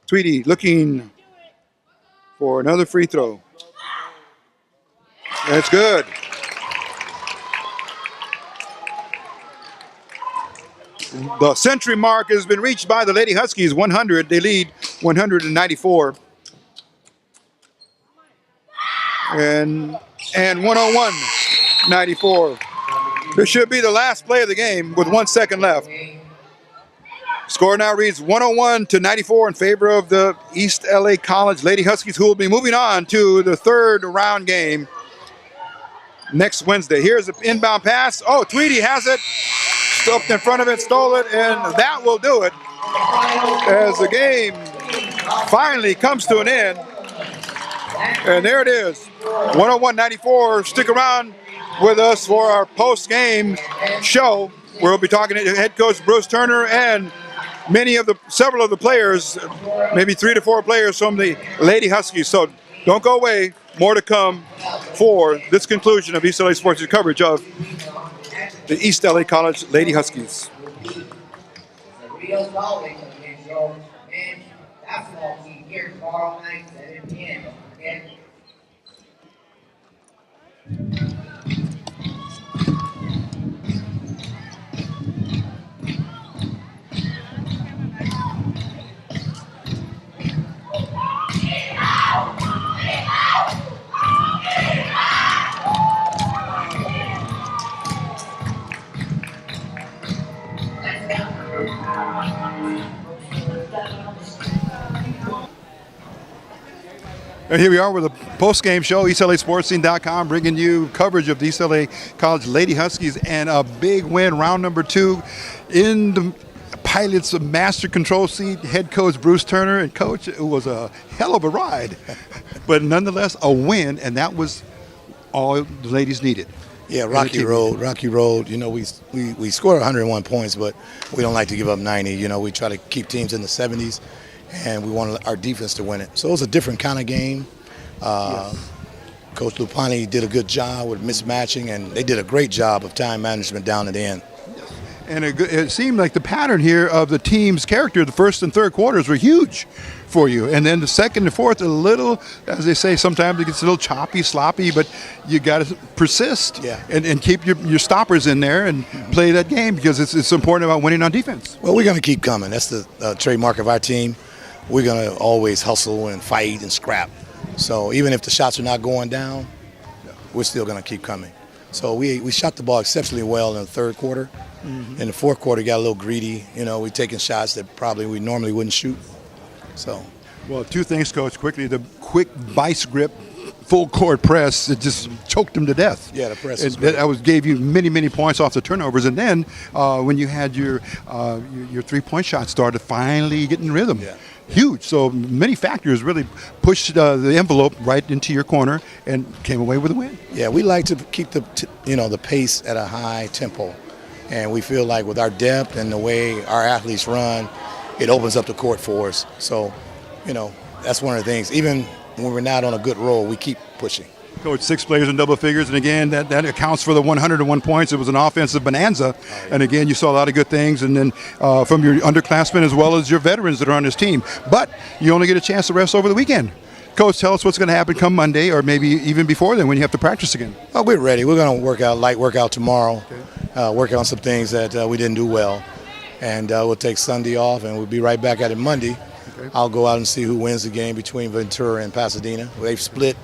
Tweedy looking for another free throw. That's good. The century mark has been reached by the Lady Huskies, 100. They lead 194. And 101, 94. This should be the last play of the game with 1 second left. Score now reads 101 to 94 in favor of the East LA College Lady Huskies, who will be moving on to the third round game next Wednesday. Here's an inbound pass. Oh, Tweedy has it. Stopped in front of it, stole it, and that will do it as the game finally comes to an end. And there it is, 101-94. Stick around with us for our post-game show. We'll be talking to head coach Bruce Turner and several of the players, maybe 3 to 4 players from the Lady Huskies. So don't go away. More to come for this conclusion of East LA Sports' coverage of the East LA College Lady Huskies. The real calling against your men's basketball team here tomorrow night, 7 p.m. Don't forget. And here we are with a post-game show, EastLASportsScene.com, bringing you coverage of the East LA College Lady Huskies and a big win, round number 2, in the Pilots master control seat, head coach Bruce Turner. And coach, it was a hell of a ride, but nonetheless a win, and that was all the ladies needed. Yeah, rocky road. You know, we scored 101 points, but we don't like to give up 90. You know, we try to keep teams in the 70s. And we wanted our defense to win it. So it was a different kind of game. Yes. Coach Lupani did a good job with mismatching, and they did a great job of time management down at the end. And it seemed like the pattern here of the team's character, the first and third quarters were huge for you. And then the second and fourth, a little, as they say, sometimes it gets a little choppy, sloppy, but you got to persist and keep your stoppers in there and play that game because it's important about winning on defense. Well, we're going to keep coming. That's the trademark of our team. We're going to always hustle and fight and scrap. So even if the shots are not going down, we're still going to keep coming. So we shot the ball exceptionally well in the third quarter. In the fourth quarter, got a little greedy. We're taking shots that probably we normally wouldn't shoot. So, well, two things, Coach, quickly. The quick vice grip, full court press, it just choked them to death. Yeah, the press gave you many points off the turnovers. And then when you had your three-point shot started finally getting rhythm. Yeah. Huge. So many factors really pushed the envelope right into your corner and came away with a win. Yeah, we like to keep the pace at a high tempo. And we feel like with our depth and the way our athletes run, it opens up the court for us. So, that's one of the things. Even when we're not on a good roll, we keep pushing. Coach, 6 players in double figures, and again, that accounts for the 101 points. It was an offensive bonanza, and again, you saw a lot of good things, and then from your underclassmen as well as your veterans that are on this team. But you only get a chance to rest over the weekend. Coach, tell us what's going to happen come Monday, or maybe even before then when you have to practice again. Oh, we're ready. We're going to light workout tomorrow, work on some things that we didn't do well, and we'll take Sunday off, and we'll be right back at it Monday. Okay. I'll go out and see who wins the game between Ventura and Pasadena. They've split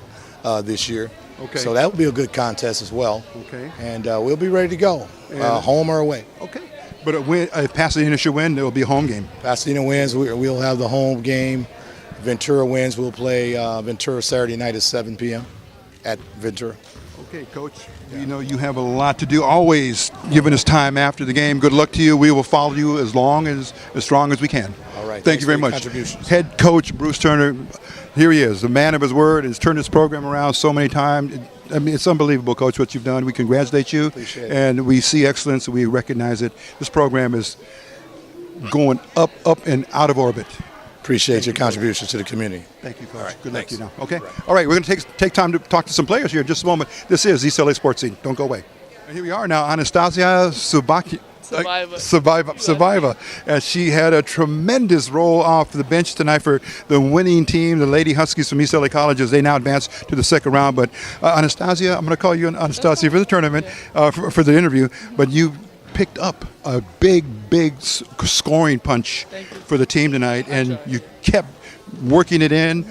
this year. Okay. So that will be a good contest as well. Okay. And we'll be ready to go, home or away. Okay. But if Pasadena should win, there will be a home game. Pasadena wins, we'll have the home game. Ventura wins, we'll play Ventura Saturday night at 7 p.m. at Ventura. Okay, Coach. Yeah. You have a lot to do, always giving us time after the game. Good luck to you. We will follow you as strong as we can. All right. Thank you very much. Contributions. Head Coach Bruce Turner, here he is, the man of his word, has turned this program around so many times. I mean, it's unbelievable, Coach, what you've done. We congratulate you. Appreciate it. And we see excellence, and we recognize it. This program is going up, and out of orbit. Appreciate your contributions to the community. Thank you, Coach. All right, good luck to you now. Okay. Right. All right, we're going to take time to talk to some players here in just a moment. This is East LA Sports Scene. Don't go away. And here we are now, Anastasia Surviva. And she had a tremendous role off the bench tonight for the winning team, the Lady Huskies from East LA College, as they now advance to the second round. But Anastasia, I'm going to call you Anastasia for the tournament, for the interview. But you picked up a big scoring punch for the team tonight, and you kept working it in,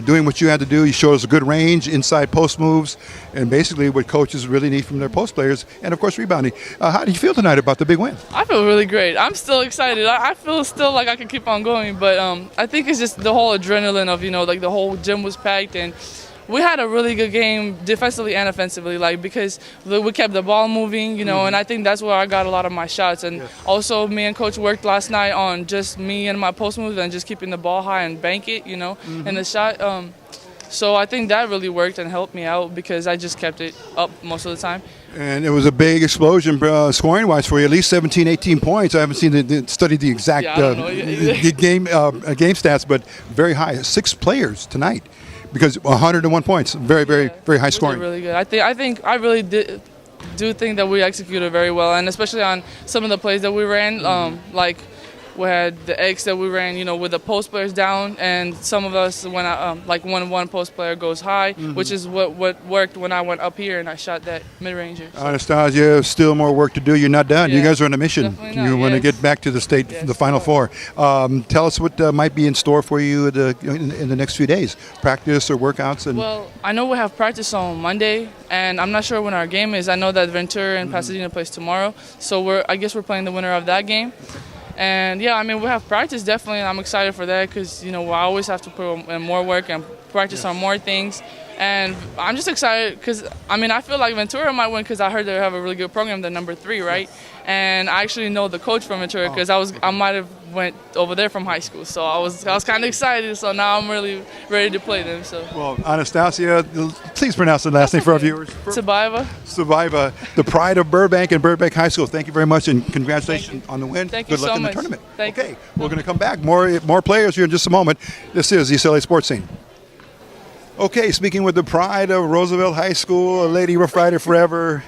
doing what you had to do. You showed us a good range, inside post moves, and basically what coaches really need from their post players, and of course rebounding. How do you feel tonight about the big win? I feel really great. I'm still excited. I feel still like I can keep on going, but I think it's just the whole adrenaline of, like the whole gym was packed, and we had a really good game defensively and offensively, because we kept the ball moving, and I think that's where I got a lot of my shots. And also, me and Coach worked last night on just me and my post moves and just keeping the ball high and bank it, and the shot. So I think that really worked and helped me out because I just kept it up most of the time. And it was a big explosion scoring-wise for you, at least 17, 18 points. I haven't studied the exact game stats, but very high. 6 players tonight. Because 101 points, very high scoring. Really good. I think I really do think that we executed very well, and especially on some of the plays that we ran, like we had the X that we ran, with the post players down, and some of us when when one post player goes high, which is what worked when I went up here and I shot that mid-ranger. So. Anastasia, still more work to do. You're not done. Yeah, you guys are on a mission. You want to get back to the state, the Final Four. Tell us what might be in store for you in the next few days, practice or workouts. Well, I know we have practice on Monday, and I'm not sure when our game is. I know that Ventura and Pasadena plays tomorrow, so I guess we're playing the winner of that game. And we have practice definitely, and I'm excited for that because, I always have to put in more work and practice on more things. And I'm just excited because, I feel like Ventura might win because I heard they have a really good program. They're number 3, right? And I actually know the coach from Ventura because I might have went over there from high school. So I was kind of excited. So now I'm really ready to play them. So. Well, Anastasia, please pronounce the last name for our viewers. Surviva, the pride of Burbank and Burbank High School. Thank you very much, and congratulations on the win. Thank you Good luck so in the much. tournament. Thank you. We're going to come back. More players here in just a moment. This is East LA Sports Scene. Okay, speaking with the pride of Roosevelt High School, a Lady Rough Rider forever,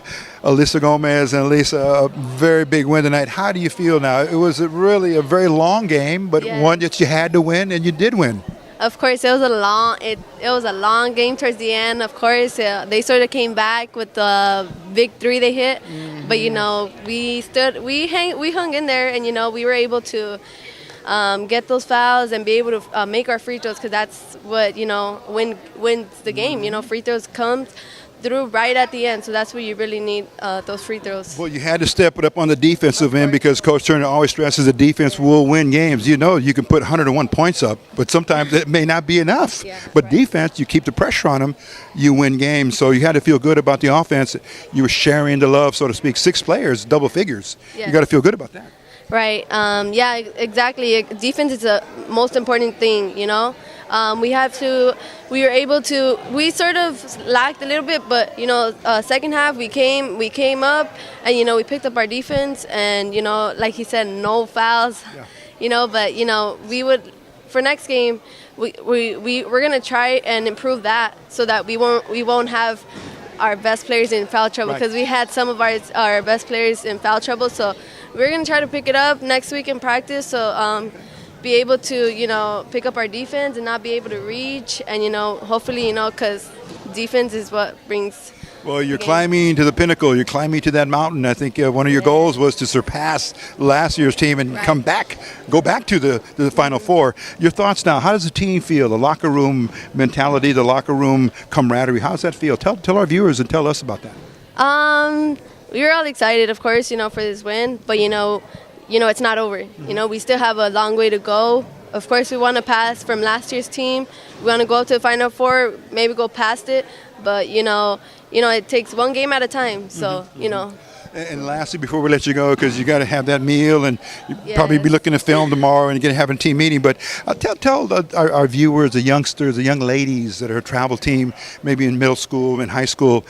Alyssa Gomez and Elisa, a very big win tonight. How do you feel now? It was really a very long game, but one that you had to win, and you did win. Of course, it was a long game towards the end. Of course, they sort of came back with the big three they hit, but we hung in there, and we were able to get those fouls and be able to make our free throws, because that's what wins the game. Free throws comes through right at the end, so that's where you really need those free throws. Well, you had to step it up on the defensive end, because Coach Turner always stresses that defense will win games. You can put 101 points up, but sometimes it may not be enough. But defense, you keep the pressure on them, you win games. So you had to feel good about the offense. You were sharing the love, so to speak. 6 players, double figures. You got to feel good about that. Right. Yeah, exactly. Defense is the most important thing, we were able to, we sort of lacked a little bit, but, second half we came up and, we picked up our defense and, like he said, no fouls, but, we would, for next game, we're going to try and improve that so that we won't have our best players in foul trouble, because we had some of our best players in foul trouble, so we're going to try to pick it up next week in practice, so be able to, pick up our defense and not be able to reach, and, hopefully, because defense is what brings. Well, you're climbing to the pinnacle. You're climbing to that mountain. I think one of your goals was to surpass last year's team and go back to the Final Four. Your thoughts now, how does the team feel? The locker room mentality, the locker room camaraderie, how does that feel? Tell our viewers and tell us about that. We were all excited, of course, for this win, but, it's not over. We still have a long way to go. Of course, we want to pass from last year's team. We want to go to the Final Four, maybe go past it, but, it takes one game at a time, so, And lastly, before we let you go, because you got to have that meal, and you probably be looking at film tomorrow, and you're going to have a team meeting. But tell our viewers, the youngsters, the young ladies that are a travel team, maybe in middle school and high school,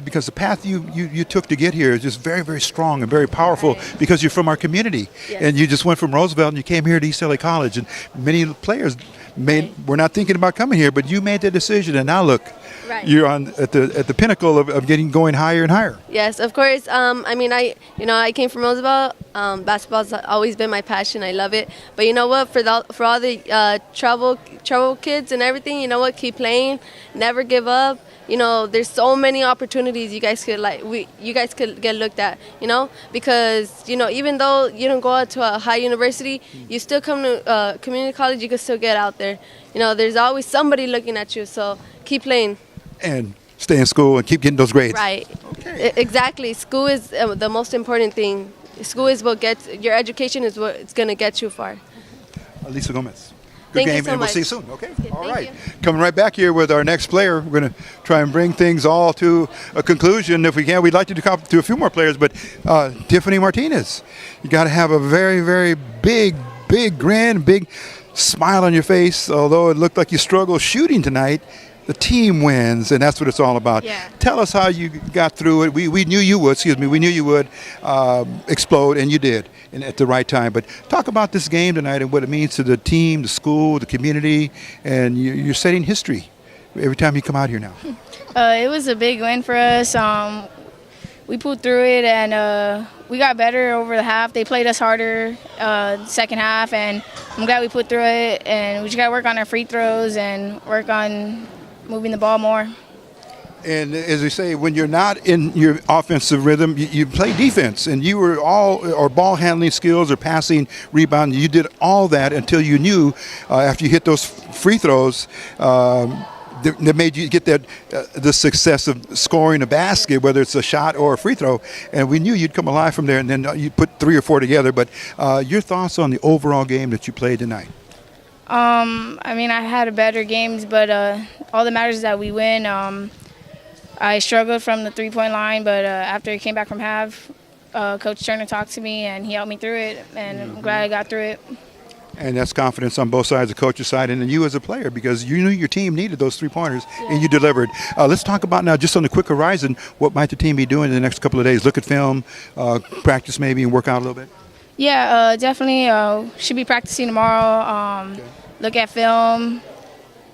because the path you took to get here is just very, very strong and very powerful, because you're from our community, and you just went from Roosevelt and you came here to East LA College, and many players were not thinking about coming here, but you made the decision, and now look. You're at the pinnacle of going higher and higher. Yes, of course. I came from Roosevelt. Basketball's always been my passion. I love it. But you know what? For all the trouble kids and everything, you know what? Keep playing. Never give up. There's so many opportunities you guys could get looked at. Because even though you don't go out to a high university, you still come to community college. You can still get out there. There's always somebody looking at you. So keep playing. And stay in school and keep getting those grades. Right. Okay. Exactly. School is the most important thing. School is what your education is what's going to get you far. Elisa Gomez. Good Thank game, you so and we'll much. see you soon. Okay. All right. You. Coming right back here with our next player. We're going to try and bring things all to a conclusion. If we can, we'd like to talk to a few more players, but Tiffany Martinez, you got to have a very, very big grin, big smile on your face. Although it looked like you struggled shooting tonight, the team wins, and that's what it's all about. Yeah. Tell us how you got through it. We knew you would. We knew you would explode, and you did, and at the right time. But talk about this game tonight and what it means to the team, the school, the community, and you're setting history every time you come out here now. It was a big win for us. We pulled through it, and we got better over the half. They played us harder second half, and I'm glad we put through it. And we just got to work on our free throws and work on moving the ball more. And as we say, when you're not in your offensive rhythm, you play defense, and you were or ball handling skills or passing, rebounding. You did all that until you knew after you hit those free throws that made you get the success of scoring a basket, whether it's a shot or a free throw. And we knew you'd come alive from there, and then you put 3 or 4 together. But your thoughts on the overall game that you played tonight? I had a better games, but all that matters is that we win. I struggled from the three-point line, but after I came back from half, Coach Turner talked to me, and he helped me through it, and I'm glad I got through it. And that's confidence on both sides, the coach's side and then you as a player, because you knew your team needed those 3-pointers, and you delivered. Let's talk about now, just on the quick horizon, what might the team be doing in the next couple of days? Look at film, practice maybe, and work out a little bit? Yeah, definitely. Should be practicing tomorrow. Look at film.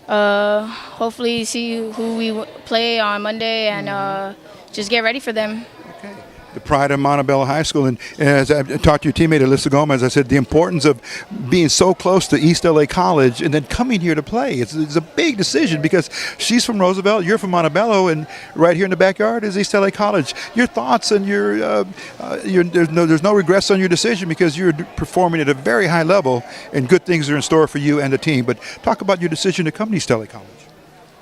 Hopefully see who we play on Monday, and just get ready for them. Okay. the pride of Montebello High School. And as I talked to your teammate Alyssa Gomez, I said the importance of being so close to East LA College and then coming here to play. It's a big decision because she's from Roosevelt, you're from Montebello, and right here in the backyard is East LA College. Your thoughts and there's no regrets on your decision because you're performing at a very high level and good things are in store for you and the team. But talk about your decision to come to East LA College.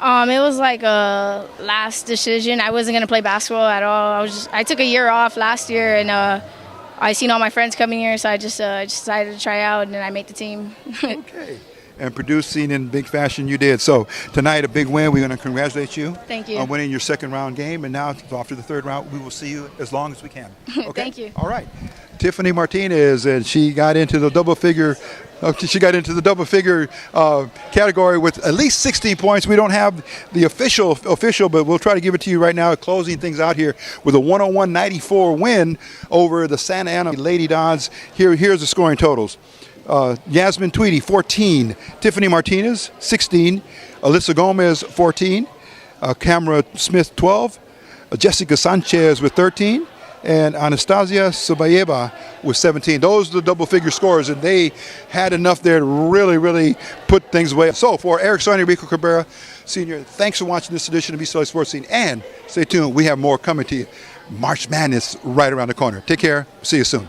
It was like a last decision. I wasn't going to play basketball at all. I took a year off last year, and I seen all my friends coming here, so I just decided to try out, and then I made the team. Okay. And producing in big fashion you did. So tonight, a big win. We're going to congratulate you. Thank you. On winning your second round game. And now, after the third round, we will see you as long as we can. Okay? Thank you. All right. Tiffany Martinez, and she got into the double figure. She got into the double figure category with at least 16 points. We don't have the official, but we'll try to give it to you right now, closing things out here with a 101-94 win over the Santa Ana Lady Dons. Here's the scoring totals. Yasmin Tweedy, 14. Tiffany Martinez, 16. Alyssa Gomez, 14. Camera Smith, 12. Jessica Sanchez with 13. And Anastasia Sobayeva with 17. Those are the double-figure scores, and they had enough there to really, really put things away. So for Eric Sarni, Rico Cabrera, Sr., thanks for watching this edition of East LA Sports Scene, and stay tuned. We have more coming to you. March Madness right around the corner. Take care. See you soon.